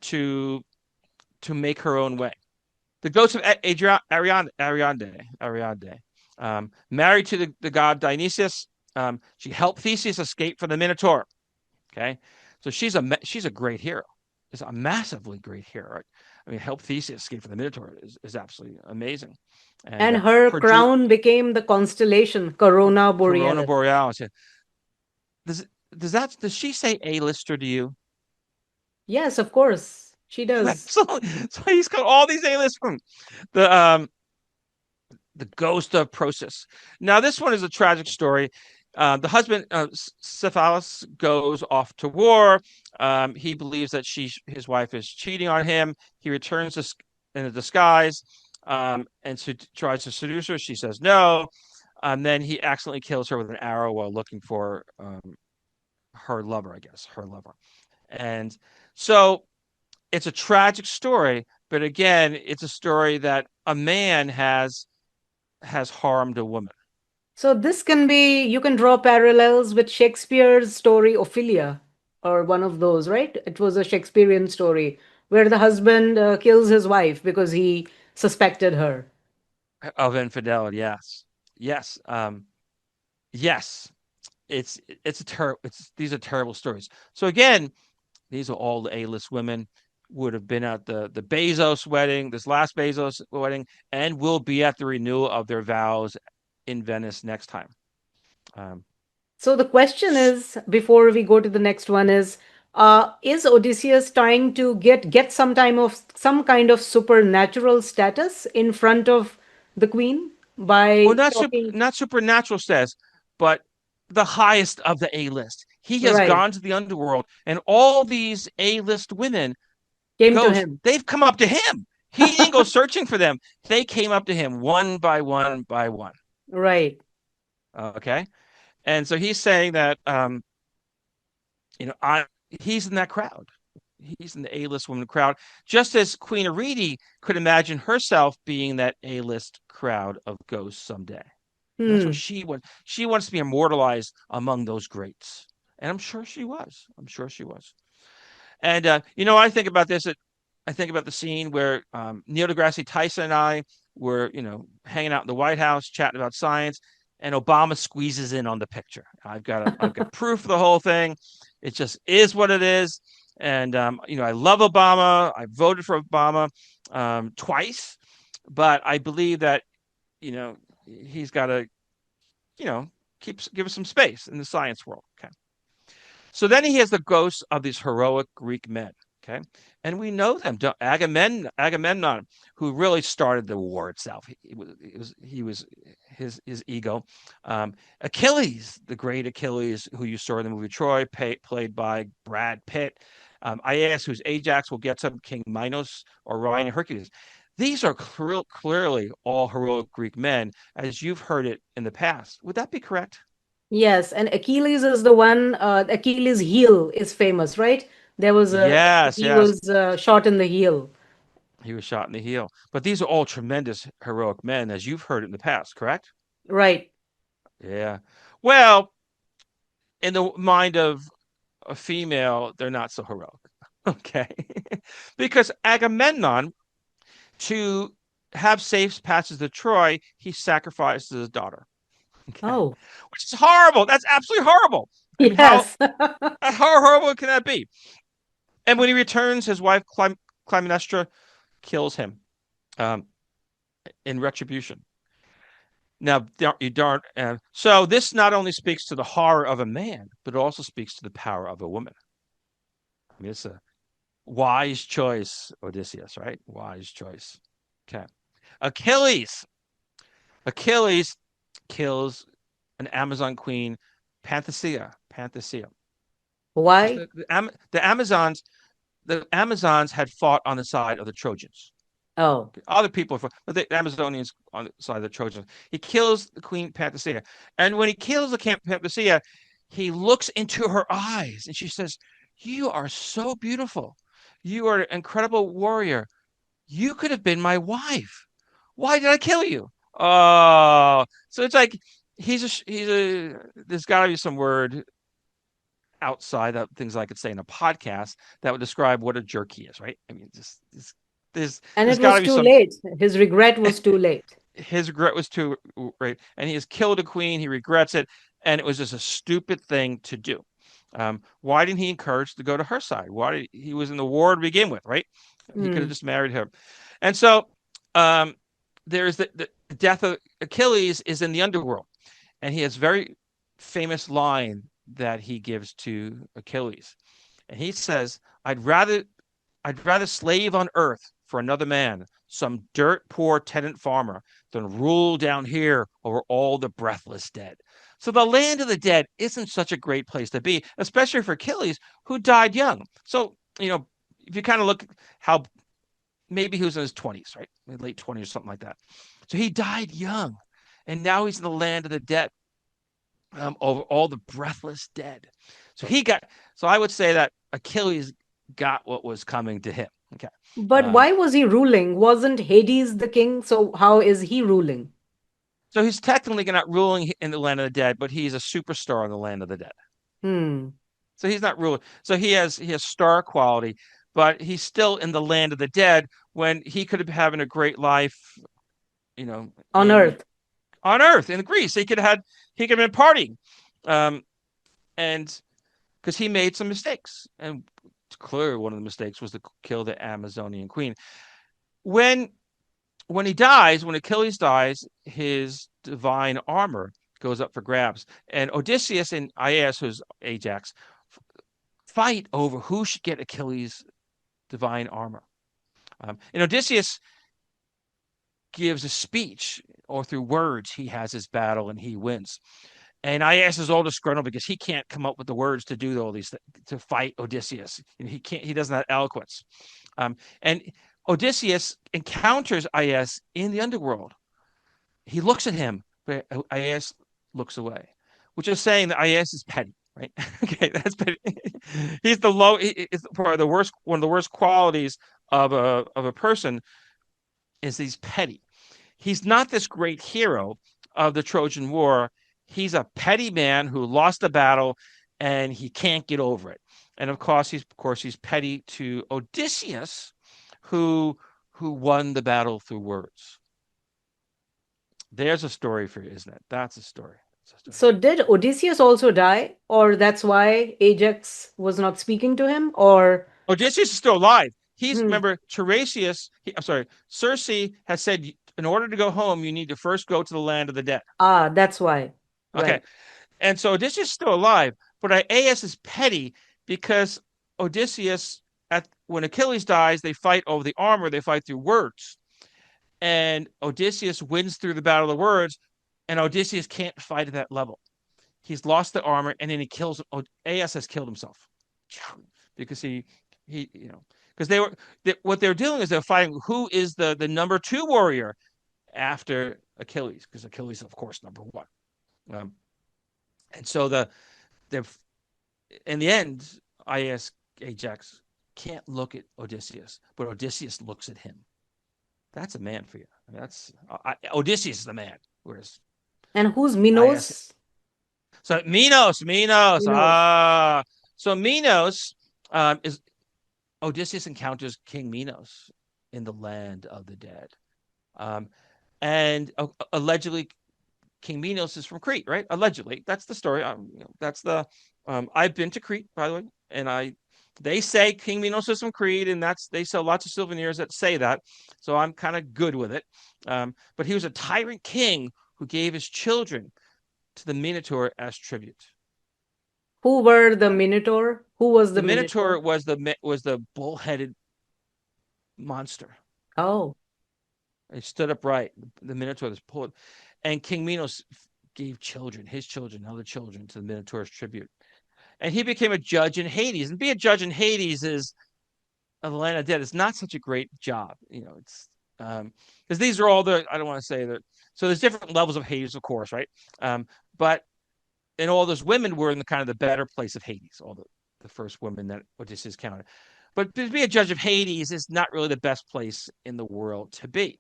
to make her own way. The ghost of Ariadne, married to the god Dionysius. She helped Theseus escape from the Minotaur. Okay, so she's a great hero. Is a massively great hero. I mean, help Theseus escape from the Minotaur is absolutely amazing. And And her her Jew crown became the constellation Corona Corona Borealis. Borealis. Does does she say A-lister to you? Yes, of course. She does. So he's got all these A-list from the ghost of Process. Now this one is a tragic story. The husband, Cephalus, goes off to war. He believes that his wife is cheating on him. He returns in a disguise, and tries to seduce her. She says no. Then he accidentally kills her with an arrow while looking for her lover, I guess, her lover. And so it's a tragic story, but again, it's a story that a man has harmed a woman. So this can be, you can draw parallels with Shakespeare's story Ophelia, or one of those, right? It was a Shakespearean story where the husband kills his wife because he suspected her. Of infidelity. Yes, yes, yes. It's a terrible. It's These are terrible stories. So again, these are all the A-list women would have been at the Bezos wedding, this last Bezos wedding, and will be at the renewal of their vows in Venice next time. Um, So the question is, before we go to the next one, is Odysseus trying to get some kind of supernatural status in front of the queen well, by talking? not supernatural status, but the highest of the A-list. He has Right, gone to the underworld, and all these A-list women, came to ghosts, him. they've come up to him. He didn't go searching for them. They came up to him one by one by one. Right. Okay, and so he's saying that I he's in that crowd. He's in the A-list woman crowd, just as Queen Arete could imagine herself being that A-list crowd of ghosts someday. And that's what Hmm. she wants. She wants to be immortalized among those greats. And I'm sure she was. I'm sure she was. And I think about this. I think about the scene where Neil deGrasse Tyson and I were, hanging out in the White House, chatting about science, and Obama squeezes in on the picture. I've got proof of the whole thing. It just is what it is. And I love Obama. I voted for Obama twice, but I believe that he's got to give us some space in the science world. Okay. So then he has the ghosts of these heroic Greek men. Okay. And we know them. Agamemnon, who really started the war itself. He was his ego. Achilles, the great Achilles, who you saw in the movie Troy, played by Brad Pitt. Aeneas, who's Ajax, will get some King Minos, Orion, and Hercules. These are clearly all heroic Greek men, as you've heard it in the past. Would that be correct? Yes, and Achilles is the one. Achilles' heel is famous, right? There was a Yes, he yes. was shot in the heel. He was shot in the heel. But these are all tremendous heroic men, as you've heard it in the past, correct? Right. Yeah. Well, in the mind of a female, they're not so heroic. Okay. Because Agamemnon, to have safe passage to Troy, he sacrifices his daughter. Okay. Oh, Which is horrible. That's absolutely horrible. I mean, yes. how horrible can that be? And when he returns, his wife Clytemnestra kills him um, in retribution. Now, you darn. So this not only speaks to the horror of a man, but it also speaks to the power of a woman. I mean, it's a wise choice, Odysseus, right? Wise choice. Okay. Achilles. Achilles kills an Amazon queen, Panthea. Panthea. Why? The Amazons had fought on the side of the Trojans. Oh. Other people, but the Amazonians on the side of the Trojans. He kills the queen Panthea, and when he kills the Panthea, he looks into her eyes, and she says, "You are so beautiful. You are an incredible warrior. You could have been my wife. Why did I kill you?" Oh, so it's like he's a. There's got to be some word outside of things I could say in a podcast that would describe what a jerk he is, right? I mean, just there's And there's it got was to be too some. late. His regret was too late. His regret was too right, and he has killed a queen. He regrets it, and it was just a stupid thing to do. Why didn't he encourage to go to her side? Why did he was in the war to begin with, right? He could have Hmm. just married her, and so um, there's the death of Achilles is in the underworld, and he has very famous line that he gives to Achilles, and he says, I'd rather slave on earth for another man, some dirt poor tenant farmer, than rule down here over all the breathless dead. So the land of the dead isn't such a great place to be, especially for Achilles, who died young. So, if you kind of look how maybe he was in his 20s, right? Late 20s or something like that. So he died young. And now he's in the land of the dead, over all the breathless dead. So he got, so I would say that Achilles got what was coming to him. Okay. But Um, why was he ruling? Wasn't Hades the king? So how is he ruling? so he's technically not ruling in the land of the dead, but he's a superstar in the land of the dead. Hmm. So he's not ruling. So he has star quality, but he's still in the land of the dead when he could have having a great life, you know, On in Earth. on Earth in Greece. He could have been partying, and because he made some mistakes, and clearly one of the mistakes was to kill the Amazonian queen. When when Achilles dies, his divine armor goes up for grabs, and Odysseus and Aias, who's Ajax, fight over who should get Achilles' divine armor. And Odysseus gives a speech, or through words, he has his battle and he wins. And Aias is all disgruntled because he can't come up with the words to do all these to fight Odysseus. And he can't. He doesn't have eloquence. And Odysseus encounters Aias in the underworld. He looks at him, but Aias looks away, which is saying that Aias is petty, right? Okay, that's petty. He's the low. It's probably the worst. One of the worst qualities of a person is he's petty. He's not this great hero of the Trojan War. He's a petty man who lost the battle and he can't get over it. And of course he's petty to Odysseus, who who won the battle through words. There's a story for you, isn't it? That's a story. That's a story. So did Odysseus also die? Or that's why Ajax was not speaking to him? Or Odysseus is still alive. He's hmm. remember Tiresias. I'm sorry, Circe has said in order to go home, you need to first go to the land of the dead. Ah, that's why. Okay, Right. and so Odysseus is still alive, but Aeneas is petty because Odysseus, when Achilles dies, they fight over the armor. They fight through words, and Odysseus wins through the battle of the words, and Odysseus can't fight at that level. He's lost the armor, and then he kills. Aeneas has killed himself because he because what they're doing is they're fighting who is the number two warrior after Achilles, because Achilles, of course, number one. Um, and so the in the end, Ajax can't look at Odysseus, but Odysseus looks at him. That's a man for you. I mean, Odysseus is the man. Whereas And who's Aias, Minos? so Minos. Minos. So Minos is Odysseus encounters King Minos in the land of the dead, um, and allegedly King Minos is from Crete, right? Allegedly, that's the story. That's the. I've been to Crete, by the way, and they say King Minos is from Crete, and they sell lots of souvenirs that say that. So I'm kind of good with it. But he was a tyrant king who gave his children to the Minotaur as tribute. Who were the Minotaur? Who was The the Minotaur Minotaur? was the bull-headed monster. Oh. It stood upright. The Minotaur was pulled, and King Minos gave his children, other children, to the Minotaur's tribute. And he became a judge in Hades. And be a judge in Hades is the land of dead. It's not such a great job. It's because these are all I don't want to say that. So there's different levels of Hades, of course, right? But and all those women were in the kind of the better place of Hades, all the first women that Odysseus counted. But to be a judge of Hades is not really the best place in the world to be,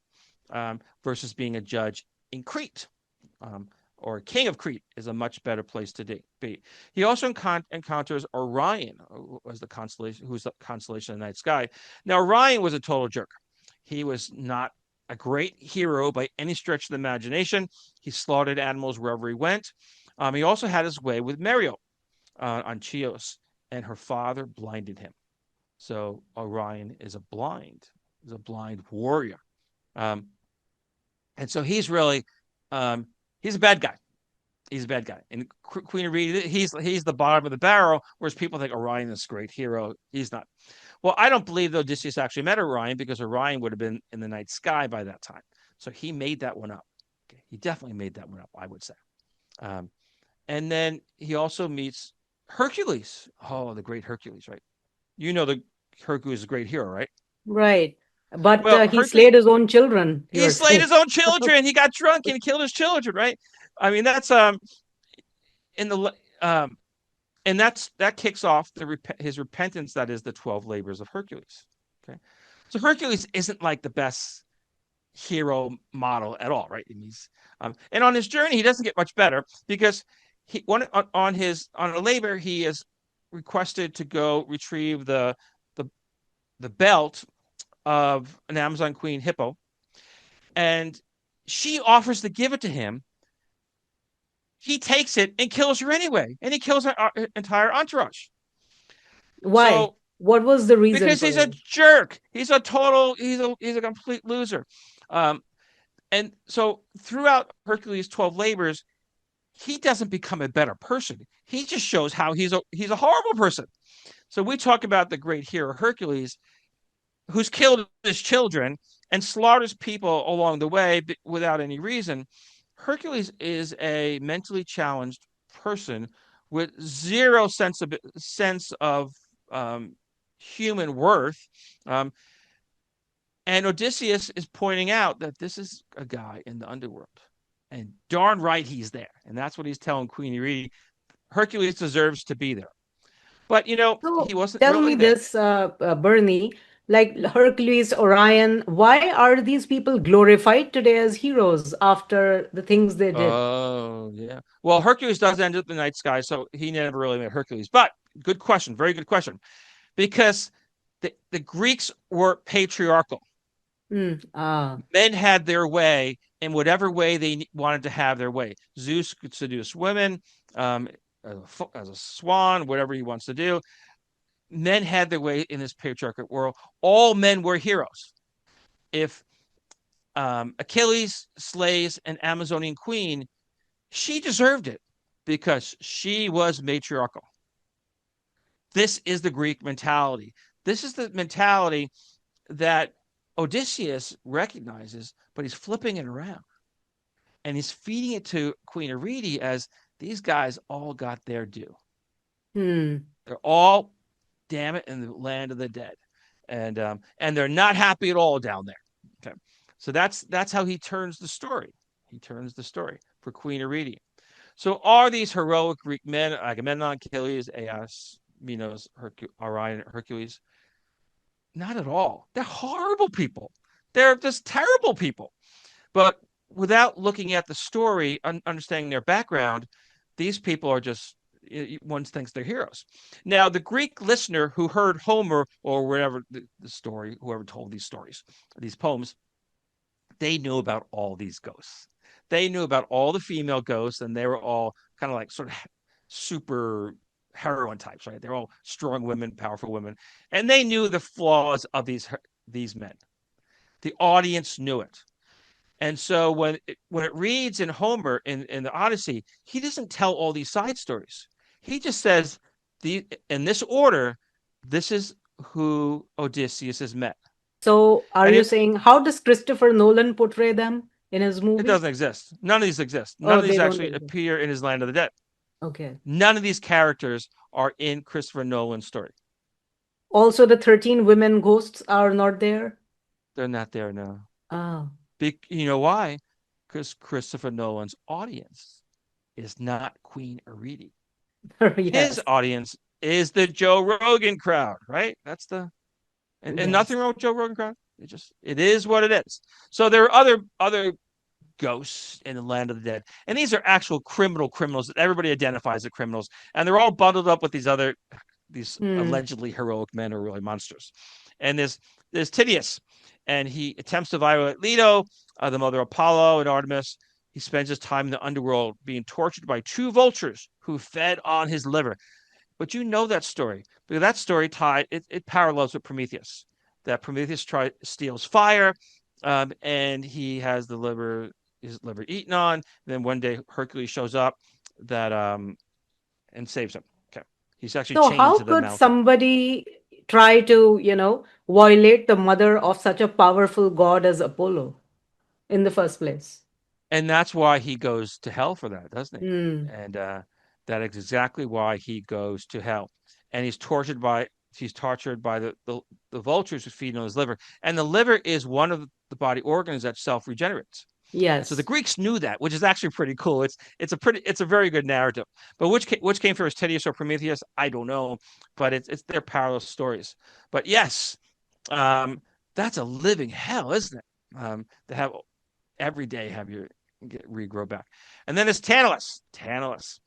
versus being a judge in Crete, or king of Crete is a much better place to be. He also encounters Orion, who's the constellation of the night sky. Now, Orion was a total jerk. He was not a great hero by any stretch of the imagination. He slaughtered animals wherever he went. He also had his way with Merio on Chios, and her father blinded him. So Orion is a blind warrior. And so he's really, he's a bad guy. He's a bad guy. And Queen Arete, he's the bottom of the barrel, whereas people think Orion is a great hero. He's not. Well, I don't believe that Odysseus actually met Orion, because Orion would have been in the night sky by that time. So he made that one up. Okay. He definitely made that one up, I would say. And then he also meets Hercules. Oh, the great Hercules, right? The Hercules is a great hero, right? Right. But Well, he slayed his own children, he you're slayed saying. his own children. He got drunk and killed his children, right? I mean, that's in the and that kicks off his repentance. That is the 12 labors of Hercules. Okay, so Hercules isn't like the best hero model at all, right? And on his journey, he doesn't get much better, because on a labor, he is requested to go retrieve the belt of an Amazon queen, Hippo, and she offers to give it to him. He takes it and kills her anyway, and he kills her entire entourage. Why? So, What was the reason because for he's a him? jerk, he's a complete loser. And so throughout Hercules' 12 labors, he doesn't become a better person. He just shows how he's a horrible person. So we talk about the great hero Hercules, who's killed his children and slaughters people along the way without any reason. Hercules is a mentally challenged person with zero sense of human worth. Um, and Odysseus is pointing out that this is a guy in the underworld. And darn right he's there. And that's what he's telling Queen Arete. Hercules deserves to be there. But, he So wasn't tell really me there. this, Bernie, like Hercules, Orion, why are these people glorified today as heroes after the things they did? Oh, yeah. Well, Hercules does end up in the night sky, so he never really met Hercules. But good question. Very good question. Because the Greeks were patriarchal. Ah, Men had their way in whatever way they wanted to have their way. Zeus could seduce women, as a swan, whatever he wants to do. Men had their way in this patriarchal world. All men were heroes. If Achilles slays an Amazonian queen, she deserved it because she was matriarchal. This is the Greek mentality. This is the mentality that Odysseus recognizes, but he's flipping it around. And he's feeding it to Queen Arete as these guys all got their due. hmm. They're all, damn it, in the land of the dead. And they're not happy at all down there. Okay. So that's how he turns the story. He turns the story for Queen Arete. So are these heroic Greek men, Agamemnon, Achilles, Aias, Minos, Orion, Hercules? Not at all. They're horrible people. They're just terrible people. But without looking at the story, understanding their background, these people are just, one thinks they're heroes. Now, the Greek listener who heard Homer or whatever the story, whoever told these stories, these poems, they knew about all these ghosts. They knew about all the female ghosts, and they were all kind of like sort of super heroine types, right? They're all strong women, powerful women, and they knew the flaws of these men. The audience knew it. And so when it reads in Homer in the Odyssey, he doesn't tell all these side stories. He just says in this order, this is who Odysseus has met. So are And you it saying, how does Christopher Nolan portray them? in his It movie? doesn't exist. None of these exist. None Oh, of these they don't actually exist. appear in his Land of the Dead. Okay. None of these characters are in Christopher Nolan's story. Also, the 13 women ghosts are not there. They're not there now. Ah, You know why? Because Christopher Nolan's audience is not Queen Aridi. His yes, audience is the Joe Rogan crowd, right? And yes. nothing wrong with Joe Rogan crowd. It is what it is. So there are other ghosts in the Land of the Dead, and these are actual criminals that everybody identifies as criminals, and they're all bundled up with these Hmm. allegedly heroic men who are really monsters. And there's Tydeus, and he attempts to violate Leto, the mother of Apollo and Artemis. He spends his time in the underworld being tortured by two vultures who fed on his liver. But you know that story because that story it parallels with Prometheus. That Prometheus steals fire, and he has his liver eaten on. And then one day Hercules shows up that and saves him. Okay, he's actually So, chained how to the could mountain. somebody try to, violate the mother of such a powerful god as Apollo in the first place? And that's why he goes to hell for that, doesn't he? Hmm. And that is exactly why he goes to hell. And he's tortured by the vultures who feed on his liver. And the liver is one of the body organs that self regenerates. And so the Yes. Greeks knew that, which is actually pretty cool. It's a very good narrative. But which came first, Tydeus or Prometheus? I don't know, but it's their parallel stories. But yes, um, that's a living hell, isn't it? To have every day have your regrow back. And then there's Tantalus. Tantalus,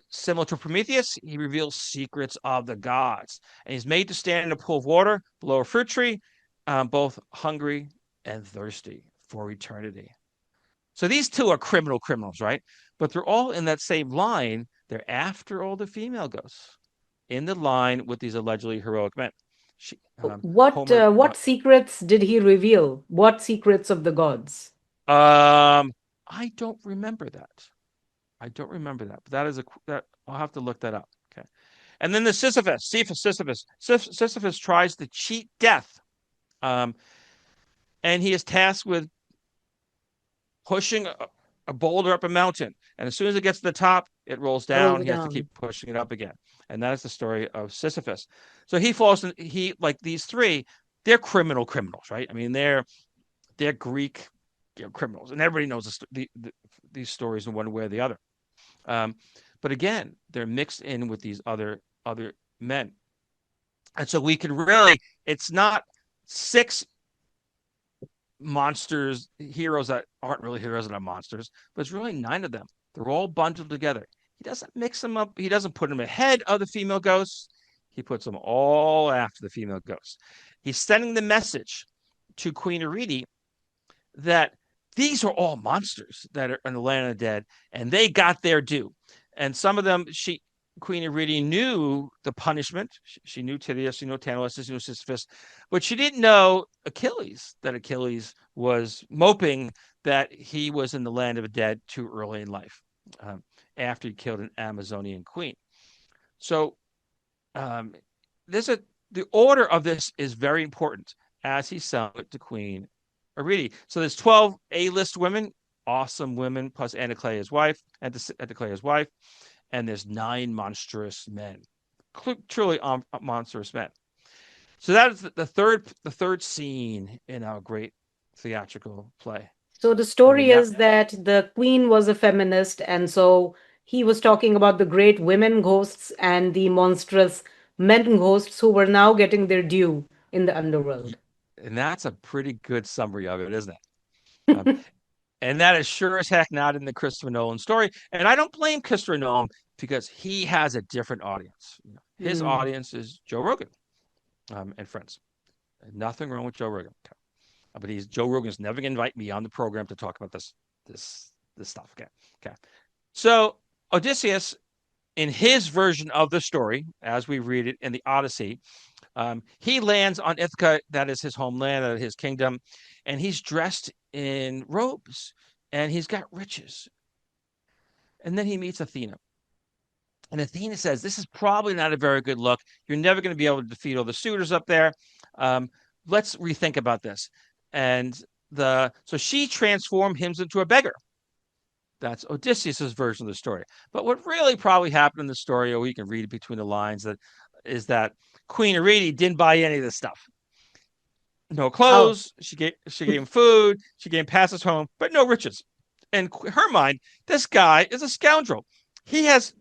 similar to Prometheus, he reveals secrets of the gods, and he's made to stand in a pool of water below a fruit tree, both hungry and thirsty for eternity. So these two are criminals, right? But they're all in that same line. They're after all the female ghosts in the line with these allegedly heroic men. What Homer. what secrets did he reveal? What secrets of the gods? I don't remember that. I don't remember that, but that I'll have to look that up. Okay. And then the Sisyphus tries to cheat death, um, and he is tasked with pushing a boulder up a mountain. And as soon as it gets to the top, it rolls Rolls down. He has to keep down. pushing it up again, and that is the story of Sisyphus. So he falls in. He like these three. They're criminals, right? I mean, they're Greek, criminals, and everybody knows these stories in one way or the other. Um, but again, they're mixed in with these other men, and so we can really. It's not six monsters, heroes that aren't really heroes and are monsters, but it's really nine of them. They're all bundled together. He doesn't mix them up. He doesn't put them ahead of the female ghosts. He puts them all after the female ghosts. He's sending the message to Queen Aridi that these are all monsters that are in the land of the dead, and they got their due. And some of them, Queen Iridia knew the punishment. She knew Tydeus, she knew Tantalus, she knew Sisyphus, but she didn't know Achilles, that Achilles was moping that he was in the land of the dead too early in life, um, after he killed an Amazonian queen. So um, there's a the order of this is very important as he sung it to Queen Aridi. So there's 12 A-list women, awesome women, plus Anticlea's wife, Anticlea's wife, and there's 9 monstrous men, truly monstrous men. So that is the third scene in our great theatrical play. So the And then story that is that the queen was a feminist, and so he was talking about the great women ghosts and the monstrous men ghosts who were now getting their due in the underworld. and that's a pretty good summary of it, isn't it? Um, and that is sure as heck not in the Christopher Nolan story. And I don't blame Christopher Nolan because he has a different audience. His Hmm. audience is Joe Rogan, and friends. Nothing wrong with Joe Rogan, but Joe Rogan's never going to invite me on the program to talk about this stuff. Okay. So Odysseus, in his version of the story, as we read it in the Odyssey, he lands on Ithaca, that is his homeland, his kingdom, and he's dressed in robes and he's got riches. And then he meets Athena. And Athena says, this is probably not a very good look. You're never going to be able to defeat all the suitors up there. Um, let's rethink about this. And the so she transformed him into a beggar. That's Odysseus's version of the story. But what really probably happened in the story, or you can read it between the lines, that is that Queen Arete didn't buy any of this stuff. No Oh, clothes. She gave him food. She gave him passes home, but no riches. In her mind, this guy is a scoundrel. He has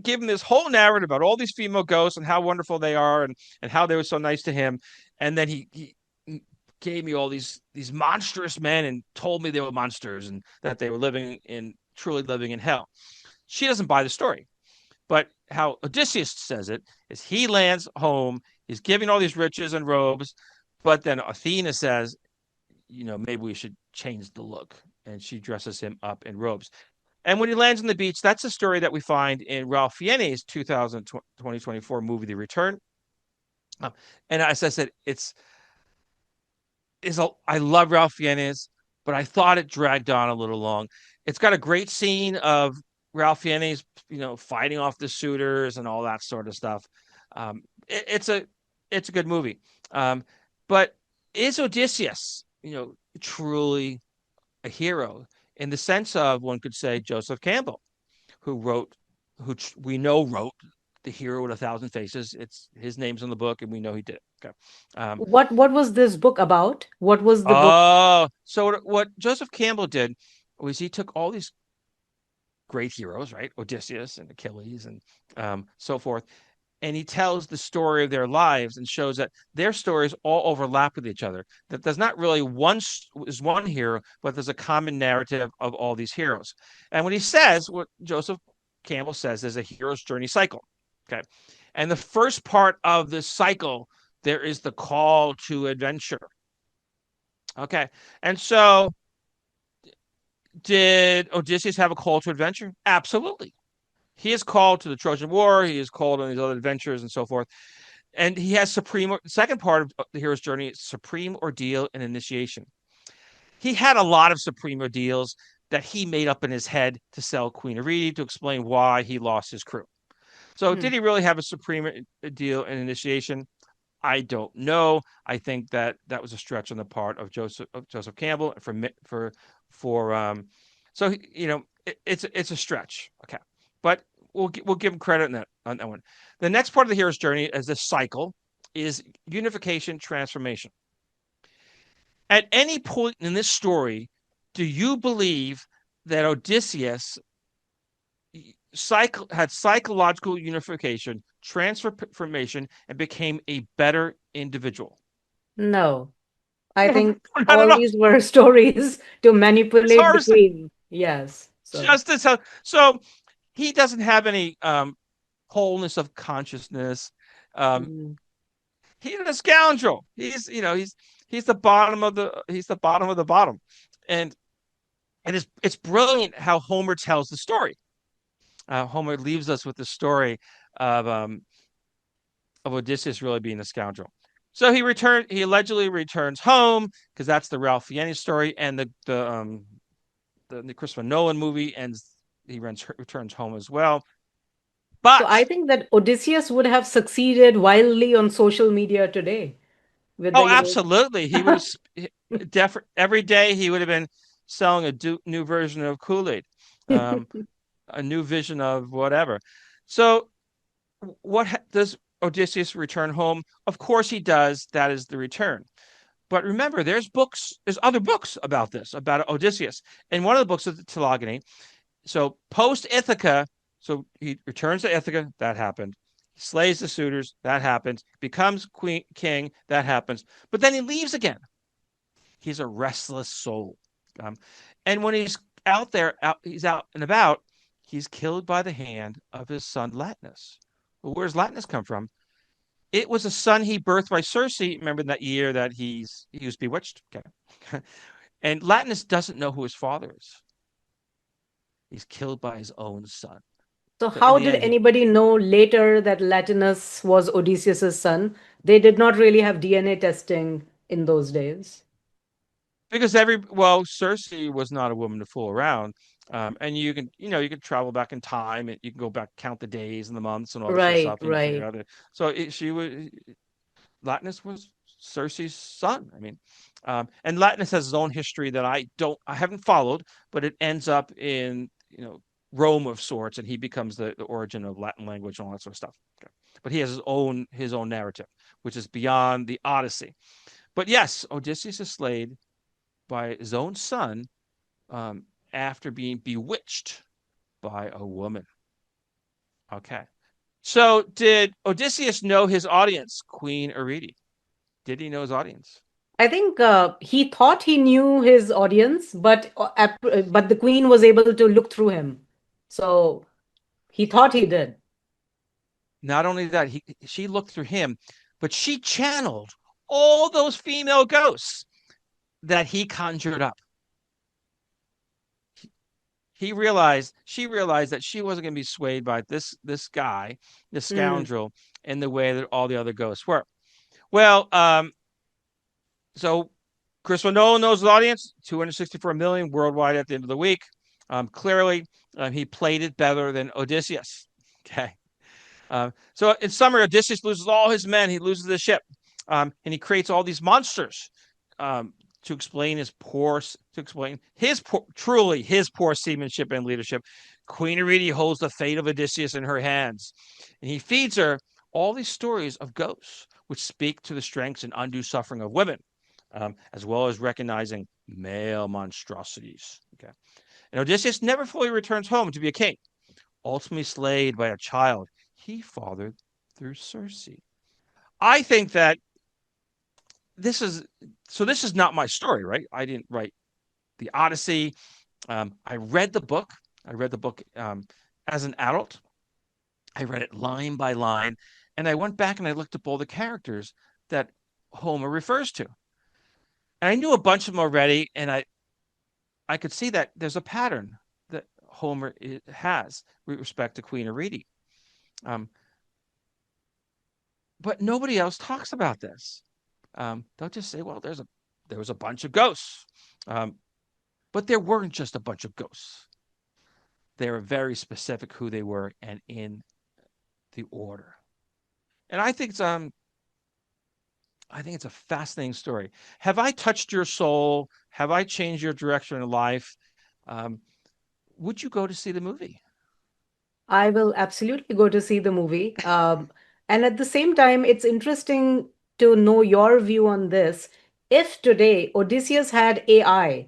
given this whole narrative about all these female ghosts and how wonderful they are, and how they were so nice to him, and then he gave me all these monstrous men and told me they were monsters and that they were truly living in hell. She doesn't buy the story. But how Odysseus says it is he lands home, he's giving all these riches and robes, but then Athena says, maybe we should change the look. And she dresses him up in robes. And when he lands on the beach, that's a story that we find in Ralph Fiennes' 2024 movie, The Return. And as I said, I love Ralph Fiennes, but I thought it dragged on a little long. It's got a great scene of Ralph Fiennes, fighting off the suitors and all that sort of stuff. It's a good movie. But is Odysseus, truly a hero in the sense of, one could say, Joseph Campbell, we know wrote The Hero with a Thousand Faces. It's his name's on the book, and we know he did. Okay. Um, what was this book about? What was the book? so what Joseph Campbell did was he took all these great heroes, right? Odysseus and Achilles and so forth, and he tells the story of their lives and shows that their stories all overlap with each other. That there's not really one hero, but there's a common narrative of all these heroes. And what Joseph Campbell says, is a hero's journey cycle. Okay. And the first part of this cycle, there is the call to adventure. Okay. And so, did Odysseus have a call to adventure? Absolutely. He is called to the Trojan War. He is called on these other adventures and so forth. And he has second part of the hero's journey, supreme ordeal and initiation. He had a lot of supreme ordeals that he made up in his head to sell Queen Arete to explain why he lost his crew. So, Hmm. did he really have a supreme ordeal and initiation? I don't know. I think that was a stretch on the part of Joseph Campbell for so it's a stretch. Okay, but we'll give him credit on that one. The next part of the hero's journey as this cycle is unification transformation. At any point in this story, do you believe that Odysseus had psychological unification, transformation, and became a better individual? No, I No, think not at all all. these were stories to It's manipulate the harvesting queen. Yes. So, justice. So he doesn't have any wholeness of consciousness. Um, mm. he's a scoundrel. He's the bottom of the bottom, and it's brilliant how Homer tells the story. Homer leaves us with the story of um, of Odysseus really being a scoundrel. So he allegedly returns home because that's the Ralph Fiennes story, and the Christopher Nolan movie ends. Returns home as well. So I But think that Odysseus would have succeeded wildly on social media today with oh, the. absolutely, he would have every day he would have been selling new version of Kool-Aid, um, a new vision of whatever. So does Odysseus return home? Of course he does. That is the return. But remember, there's other books about this, about Odysseus. And one of the books is the Telagony. So post Ithaca, so he returns to Ithaca, that happened. He slays the suitors, that happens. Becomes king, that happens. But then he leaves again. He's a restless soul. Um, and when he's out and about, he's killed by the hand of his son Latinus. Well, where's Latinus come from? It was a son he birthed by Circe. Remember that year that he was bewitched? Okay. And Latinus doesn't know who his father is. He's killed by his own son. So So in how the did end, anybody know later that Latinus was Odysseus's son? They did not really have DNA testing in those days. because Circe was not a woman to fool around. And you can travel back in time, and you can go back, count the days and the months and all this sort of Right, stuff, and figure right. out it. So Latinus was Circe's son. I mean, And Latinus has its own history that I haven't followed, but it ends up in Rome of sorts, and he becomes the origin of Latin language and all that sort of stuff. Okay. But he has his own narrative, which is beyond the Odyssey. But yes, Odysseus is slayed by his own son um, after being bewitched by a woman. Okay. So did Odysseus know his audience, Queen Arete? Did he know his audience? I think he thought he knew his audience, but the queen was able to look through him. So he thought he did. Not only that, she looked through him, but she channeled all those female ghosts that he conjured up. She realized that she wasn't going to be swayed by this guy, this Mm, scoundrel, in the way that all the other ghosts were. Well, so Christopher Nolan knows the audience, 264 million worldwide at the end of the week. Clearly, he played it better than Odysseus. Okay. So in summary, Odysseus loses all his men. He loses the ship, and he creates all these monsters um, to explain truly his poor seamanship and leadership. Queen Arete holds the fate of Odysseus in her hands, and he feeds her all these stories of ghosts, which speak to the strengths and undue suffering of women, as well as recognizing male monstrosities. Okay, and Odysseus never fully returns home to be a king, ultimately slayed by a child he fathered through Circe. I think that this is not my story, right? I didn't write the Odyssey. I read the book. I read the book as an adult. I read it line by line, and I went back and I looked up all the characters that Homer refers to. And I knew a bunch of them already, and I could see that there's a pattern that Homer has with respect to Queen Arete. Um, but nobody else talks about this. They'll just say, "Well, there was a bunch of ghosts," um, but there weren't just a bunch of ghosts. They were very specific who they were and in the order. And I think it's a fascinating story. Have I touched your soul? Have I changed your direction in life? Um, would you go to see the movie? I will absolutely go to see the movie. And at the same time, it's interesting to know your view on this. If today Odysseus had AI,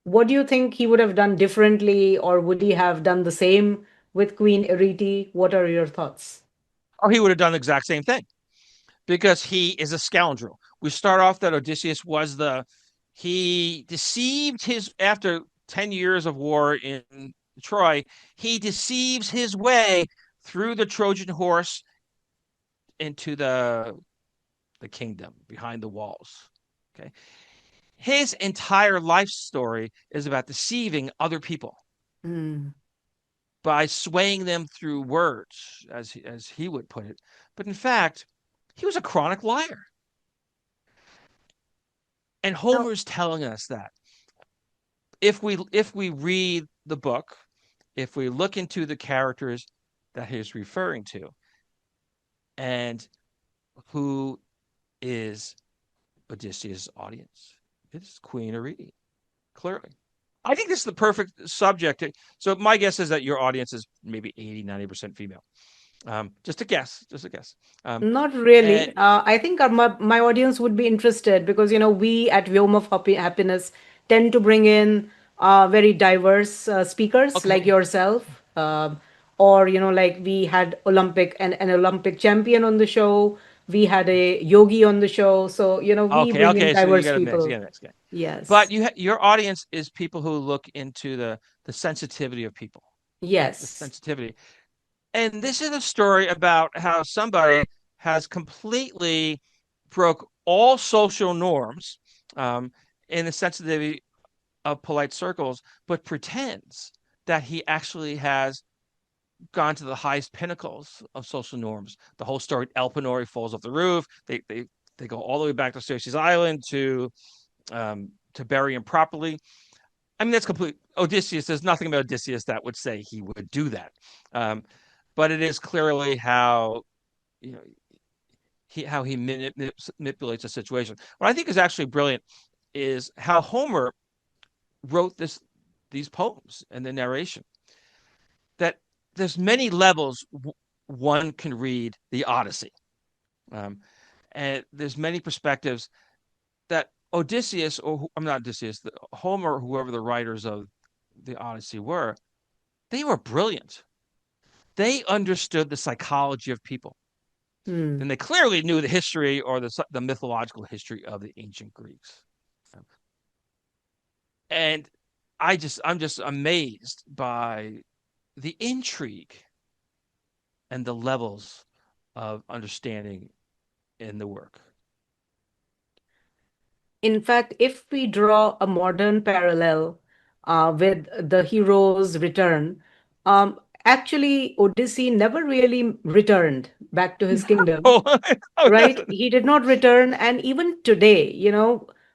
what do you think he would have done differently, or would he have done the same with Queen Arete? What are your thoughts? Or he would have done the exact same thing because he is a scoundrel. We start off that Odysseus was he deceived his after 10 years of war in Troy, he deceives his way through the Trojan horse into the kingdom behind the walls. Okay. His entire life story is about deceiving other people Mm. by swaying them through words, as he would put it. But in fact, he was a chronic liar. And Now, Homer's telling us that if we read the book, if we look into the characters that he's referring to, and who is Odysseus' audience, it's Queen Arete, clearly. I think this is the perfect subject. So my guess is that your audience is maybe 80, 90% female. Just a guess, just a guess. not And really. I think my audience would be interested because, we at Vyom of Happiness tend to bring in very diverse speakers like okay, yourself. Or, like we had an Olympic champion on the show. We had a yogi on the show. So, we okay, bring in okay. So you diverse got a mix, you people. got a mix. Okay. But Yes. your audience is people who look into the sensitivity of people, the Yes. sensitivity. And this is a story about how somebody has completely broke all social norms um, in the sensitivity of polite circles, but pretends that he actually has gone to the highest pinnacles of social norms. The whole story, Elpenor falls off the roof. They go all the way back to Circe's Island to bury him properly. I mean, that's complete. Odysseus. There's nothing about Odysseus that would say he would do that. Um, but it is clearly how you know how he manipulates a situation. What I think is actually brilliant is how Homer wrote these poems and the narration. That there's many levels one can read the Odyssey, um, and there's many perspectives that Odysseus, or I'm not Odysseus, Homer, whoever the writers of the Odyssey were, they were brilliant. They understood the psychology of people. Hmm. And they clearly knew the history or the mythological history of the ancient Greeks. And I'm just amazed by the intrigue and the levels of understanding in the work. In fact, if we draw a modern parallel with the hero's return, actually, Odyssey never really returned back to his kingdom. Oh, oh Right, yes, he did not return. And even today,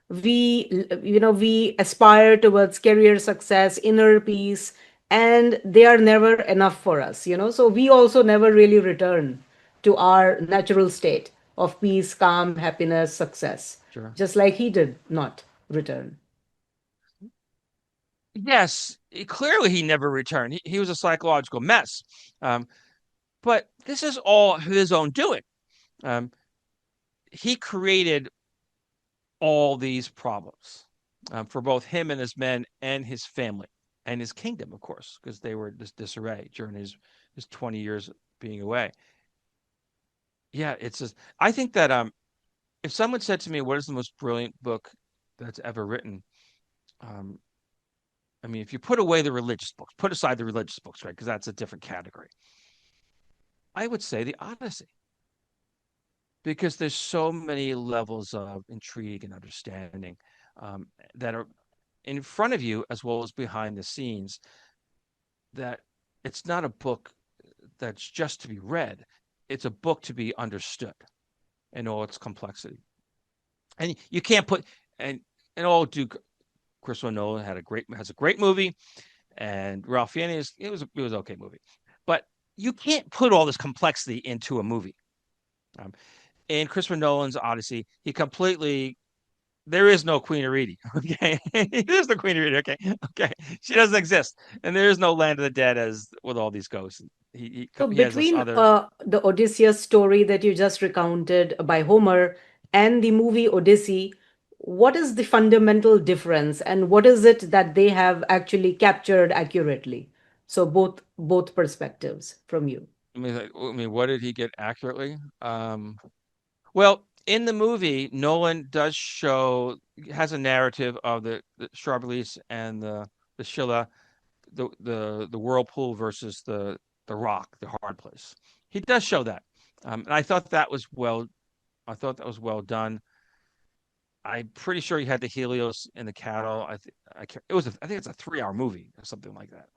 we aspire towards career success, inner peace, and they are never enough for us, so we also never really return to our natural state of peace, calm, happiness, success, sure. just like he did not return. Yes, clearly he never returned. He was a psychological mess. Um, but this is all his own doing. Um, he created all these problems for both him and his men and his family and his kingdom, of course, because they were this disarray during his 20 years being away. Yeah, it's just I think that if someone said to me, "What is the most brilliant book that's ever written?" Um, I mean, if you put away the religious books, put aside the religious books, right? Because that's a different category. I would say the Odyssey, because there's so many levels of intrigue and understanding that are in front of you as well as behind the scenes. That it's not a book that's just to be read; it's a book to be understood in all its complexity. And you can't put and and all do. Christopher Nolan has a great movie, and Ralph Fiennes, it was an okay movie, but you can't put all this complexity into a movie. Um, in Christopher Nolan's Odyssey, he completely there is no Queen Aridi. Okay, there's no Queen Aridi. Okay, okay, she doesn't exist, and there is no Land of the Dead as with all these ghosts. So He has this between other. the Odysseus story that you just recounted by Homer and the movie Odyssey, what is the fundamental difference, and what is it that they have actually captured accurately? So both perspectives from you. I mean, what did he get accurately? Well, in the movie, Nolan does show has a narrative of the Strawberries and the Scylla, the whirlpool versus the rock, the hard place. He does show that, and I thought that was well. I thought that was well done. I'm pretty sure he had the Helios in the cattle. I can't, it was I think it's a 3 hour movie or something like that.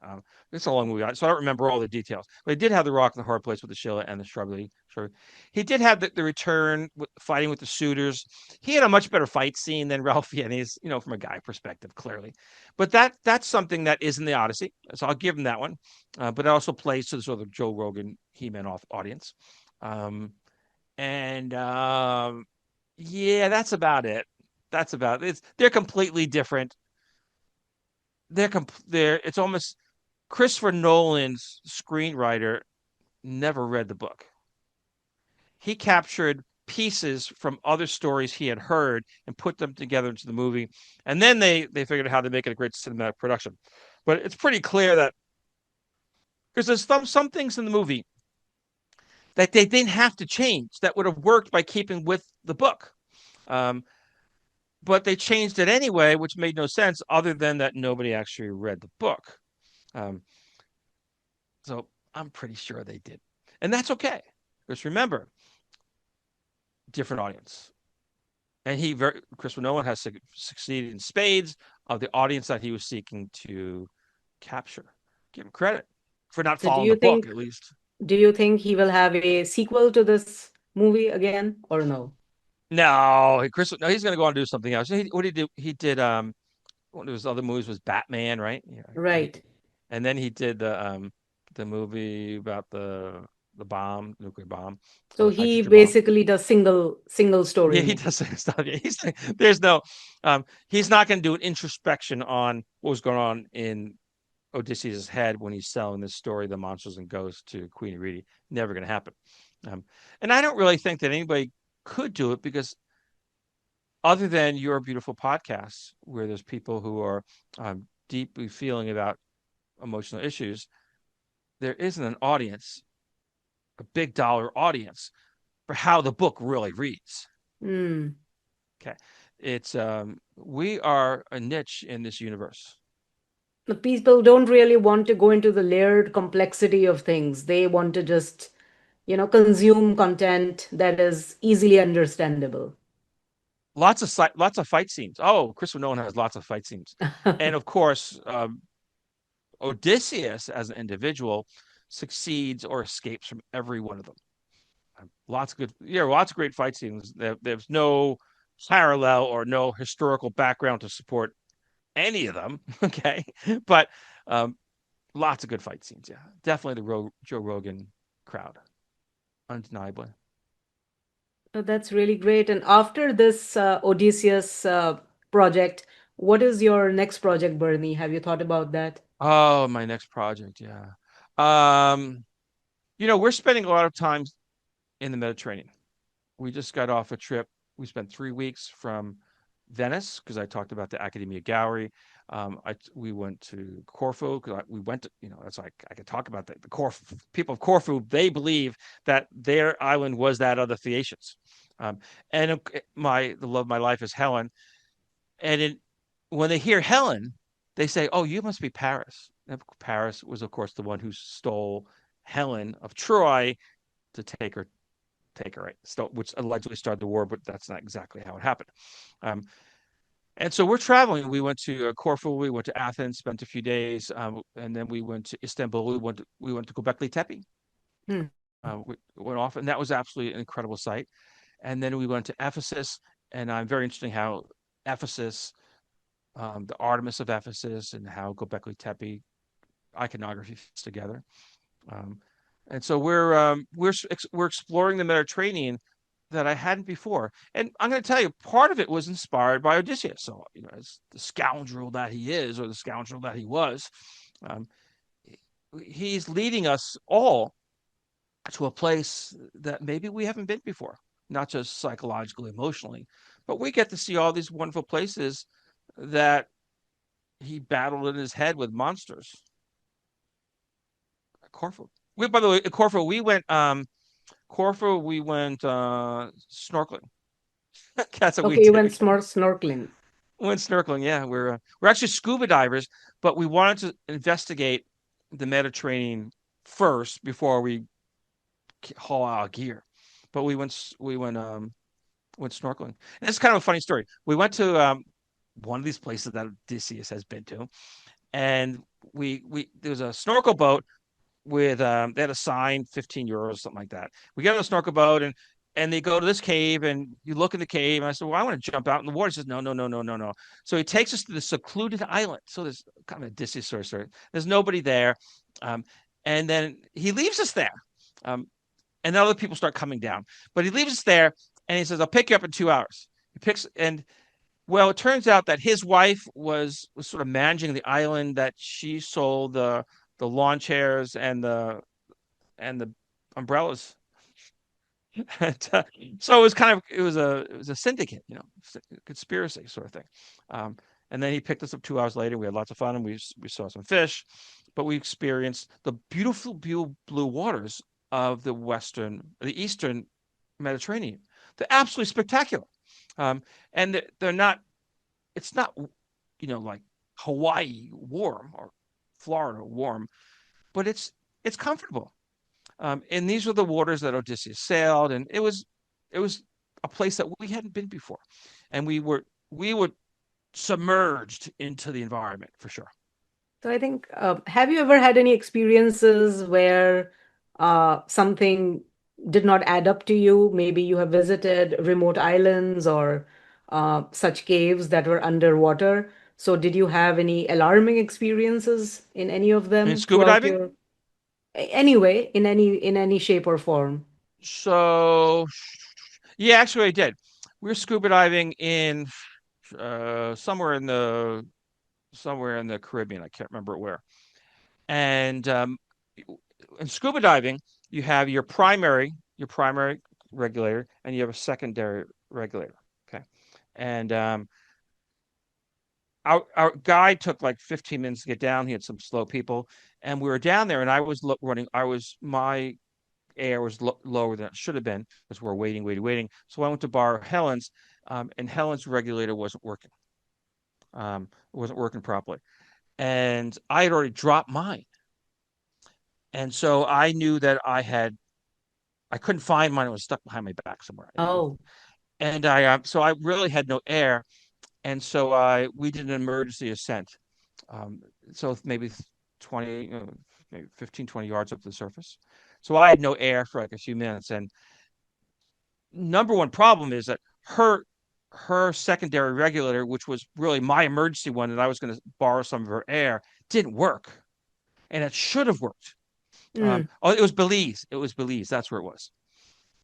It's a long movie, so I don't remember all the details. But he did have the rock and the hard place with the Sheila and the shrubbery. Sure, he did have the return fighting with the suitors. He had a much better fight scene than Ralph Fiennes, from a guy perspective, clearly. But that's something that is in the Odyssey, so I'll give him that one. But it also plays to the sort of Joe Rogan He-Man off audience. Um, and yeah, that's about it. That's about it. They're completely different. They're it's almost Christopher Nolan's screenwriter never read the book. He captured pieces from other stories he had heard and put them together into the movie. And then they figured out how to make it a great cinematic production. But it's pretty clear that because there's some things in the movie that they didn't have to change that would have worked by keeping with the book. Um, but they changed it anyway, which made no sense other than that nobody actually read the book. Um, so I'm pretty sure they did. And that's okay. Because remember, different audience. And Christopher Nolan has succeeded in spades of the audience that he was seeking to capture. Give him credit for not So do following you the book, think at least. do you think he will have a sequel to this movie again or no? No, no, he's going to go on and do something else. What did he do? He did one of his other movies was Batman, right? Yeah, Right. and then he did the movie about the bomb, nuclear bomb, So he hydrogen bomb. basically does single Yeah, story he movie. does say stuff. Yeah, there's no, he's not going to do an introspection on what was going on in Odysseus' head when he's selling this story, The Monsters and Ghosts, to Queen Redi. Never going to happen. Um, and I don't really think that anybody could do it because, other than your beautiful podcasts, where there's people who are deeply feeling about emotional issues, there isn't an audience, a big dollar audience, for how the book really reads. Hmm. Okay. It's we are a niche in this universe. The people don't really want to go into the layered complexity of things. They want to just, consume content that is easily understandable. Lots of fight scenes. Oh, Christopher Nolan has lots of fight scenes, and of course, Odysseus as an individual succeeds or escapes from every one of them. Lots of good, yeah, lots of great fight scenes. There's no parallel or no historical background to support any of them. Okay, but um, lots of good fight scenes. Yeah, definitely the Joe Rogan crowd, undeniably. Oh, that's really great. And after this Odysseus project, what is your next project, Bernie? Have you thought about that? Oh, my next project. Yeah. Um, we're spending a lot of time in the Mediterranean. We just got off a trip. We spent 3 weeks from Venice because I talked about the Academia Gallery. We went to Corfu because we went to, that's like I could talk about the Corfu people of Corfu. They believe that their island was that of the Phaeacians. Um, and the love of my life is Helen. And when they hear Helen, they say, "Oh, you must be Paris." And Paris was, of course, the one who stole Helen of Troy to take her right, which allegedly started the war, but that's not exactly how it happened. Um, and so we're traveling. We went to Corfu, we went to Athens, spent a few days, and then we went to Istanbul. We went to Göbekli Tepe. Hmm. We went off, and that was absolutely an incredible sight. And then we went to Ephesus, and I'm very interesting how Ephesus, the Artemis of Ephesus, and how Göbekli Tepe iconography fits together. Um, and so we're exploring the Mediterranean that I hadn't before. And I'm going to tell you, part of it was inspired by Odysseus. So, as the scoundrel that he is, or the scoundrel that he was, um, he's leading us all to a place that maybe we haven't been before, not just psychologically, emotionally, but we get to see all these wonderful places that he battled in his head with monsters. Corfu. By the way, Corfu, we went snorkeling. That's what we Okay, you did. went Okay, snorkeling. we went snorkeling. Yeah, we're actually scuba divers, but we wanted to investigate the Mediterranean first before we haul out gear. But we went snorkeling. And it's kind of a funny story. We went to one of these places that Odysseus has been to, and we there was a snorkel boat with they had a sign 15 euros, something like that. We get on a snorkel boat, and they go to this cave, and you look in the cave, and I said, well, I want to jump out in the water. He says, no, no, no, no, no, no. So he takes us to the secluded island. So there's kind of a Odysseus story. There's nobody there. um, and then he leaves us there. Um, and then other people start coming down, but he leaves us there, and he says, I'll pick you up in 2 hours. He picks and Well, it turns out that his wife was sort of managing the island, that she sold the lawn chairs and the umbrellas. And, so it was a syndicate, conspiracy sort of thing. Um, and then he picked us up 2 hours later. We had lots of fun, and we saw some fish, but we experienced the beautiful blue waters of the eastern Mediterranean. They're absolutely spectacular, and they're not. It's not, like Hawaii warm or Florida warm, but it's comfortable. And these were the waters that Odysseus sailed, and it was a place that we hadn't been before, and we were submerged into the environment for sure. So I think, have you ever had any experiences where something did not add up to you? Maybe you have visited remote islands or such caves that were underwater. So did you have any alarming experiences in any of And them scuba throughout diving, your? Anyway, in any shape or form. So, yeah, actually, I did. We were scuba diving in somewhere in the Caribbean. I can't remember where. And in scuba diving, you have your primary regulator, and you have a secondary regulator. Okay, and our guide took like 15 minutes to get down. He had some slow people, and we were down there, and I was running. I was my air was lower than it should have been because we were waiting, waiting, waiting. So I went to borrow Helen's, and Helen's regulator wasn't working properly, and I had already dropped mine, and so I knew that I couldn't find mine. It was stuck behind my back somewhere, Oh, and so I really had no air, and so I we did an emergency ascent. Um, so maybe 20, maybe 15, 20 yards up to the surface. So I had no air for like a few minutes. And number one problem is that her secondary regulator, which was really my emergency one, and I was going to borrow some of her air, didn't work. And it should have worked. mm, Oh, it was Belize. It was Belize. That's where it was.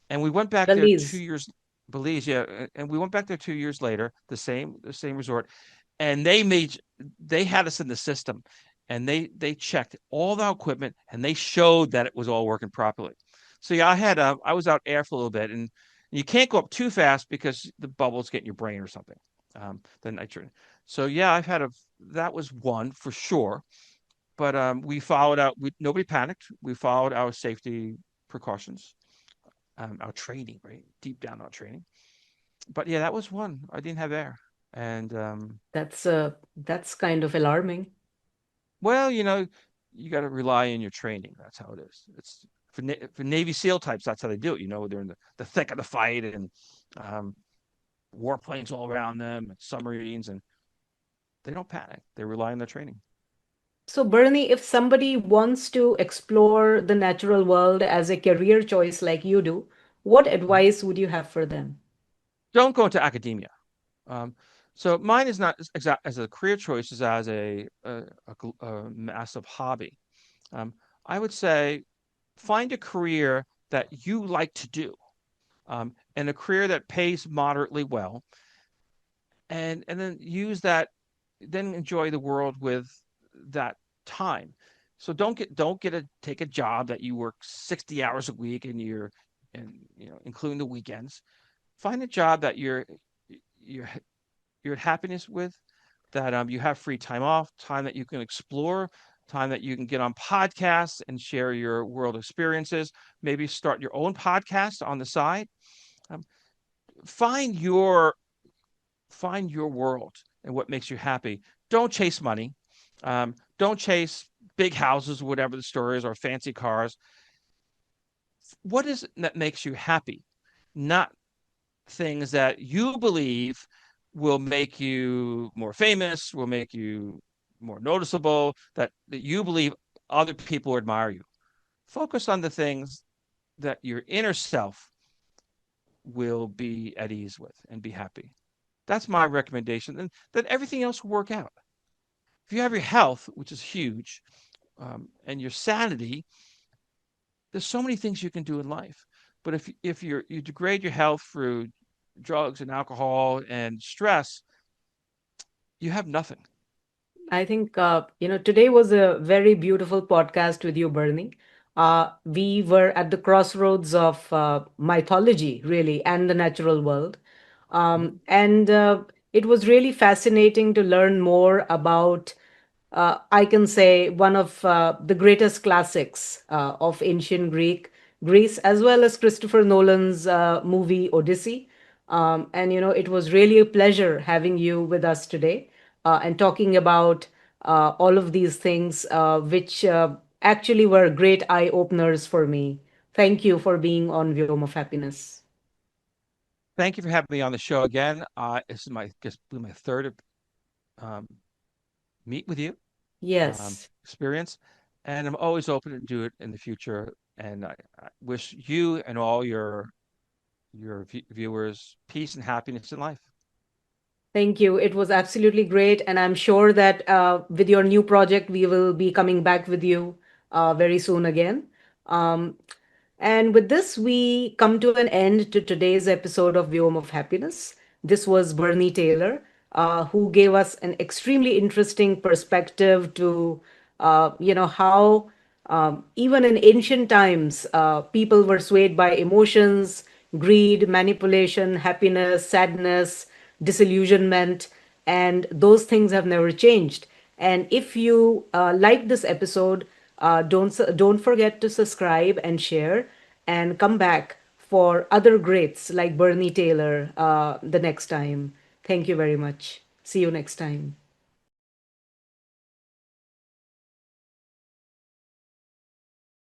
And we went back there two Belize. years, Belize, yeah. And we went back there 2 years later, the same resort, and they had us in the system, and they checked all the equipment, and they showed that it was all working properly. So yeah, I was out air for a little bit, and you can't go up too fast because the bubbles get in your brain or something. The nitrogen. So yeah, that was one for sure. But we followed out. Nobody panicked. We followed our safety precautions, our training, right? Deep down our training. But yeah, that was one. I didn't have air. And That's kind of alarming. well, you got to rely on your training. That's how it is. It's for Navy SEAL types. That's how they do it. They're in the thick of the fight, and um, warplanes all around them, and submarines, and they don't panic. They rely on their training. So, Bernie, if somebody wants to explore the natural world as a career choice like you do, what Mhm. advice would you have for them? Don't go into academia. Um, so mine is not as exact as a career choice as a massive hobby. Um, I would say find a career that you like to do, and a career that pays moderately well, and then use that, then enjoy the world with that time. So don't take a job that you work 60 hours a week and including the weekends. Find a job that you're you're at happiness with, that you have free time off, time that you can explore, time that you can get on podcasts and share your world experiences, maybe start your own podcast on the side. Um, find your find your world and what makes you happy. Don't chase money. Don't chase big houses, whatever the story is, or fancy cars. What is it that makes you happy? Not things that you believe will make you more famous, will make you more noticeable, that you believe other people admire you. Focus on the things that your inner self will be at ease with and be happy. That's my recommendation. And then everything else will work out. If you have your health, which is huge, and your sanity, there's so many things you can do in life. But if you degrade your health through drugs and alcohol and stress, you have nothing. I think, today was a very beautiful podcast with you, Bernie. We were at the crossroads of mythology, really, and the natural world. Mhm. And it was really fascinating to learn more about, I can say, one of the greatest classics of ancient Greece, as well as Christopher Nolan's movie Odyssey. And it was really a pleasure having you with us today and talking about all of these things, which actually were great eye openers for me. Thank you for being on Vyom of Happiness. Thank you for having me on the show again. This is my third um, meet with you Yes. experience, and I'm always open to do it in the future. And I wish you and all your viewers peace and happiness in life. Thank you. It was absolutely great. And I'm sure that with your new project, we will be coming back with you very soon again. Um, and with this, we come to an end to today's episode of Vyom of Happiness. This was Bernie Taylor, who gave us an extremely interesting perspective to, how even in ancient times, people were swayed by emotions, greed, manipulation, happiness, sadness, disillusionment, and those things have never changed. And if you like this episode, don't forget to subscribe and share, and come back for other greats like Bernie Taylor the next time. Thank you very much. See you next time.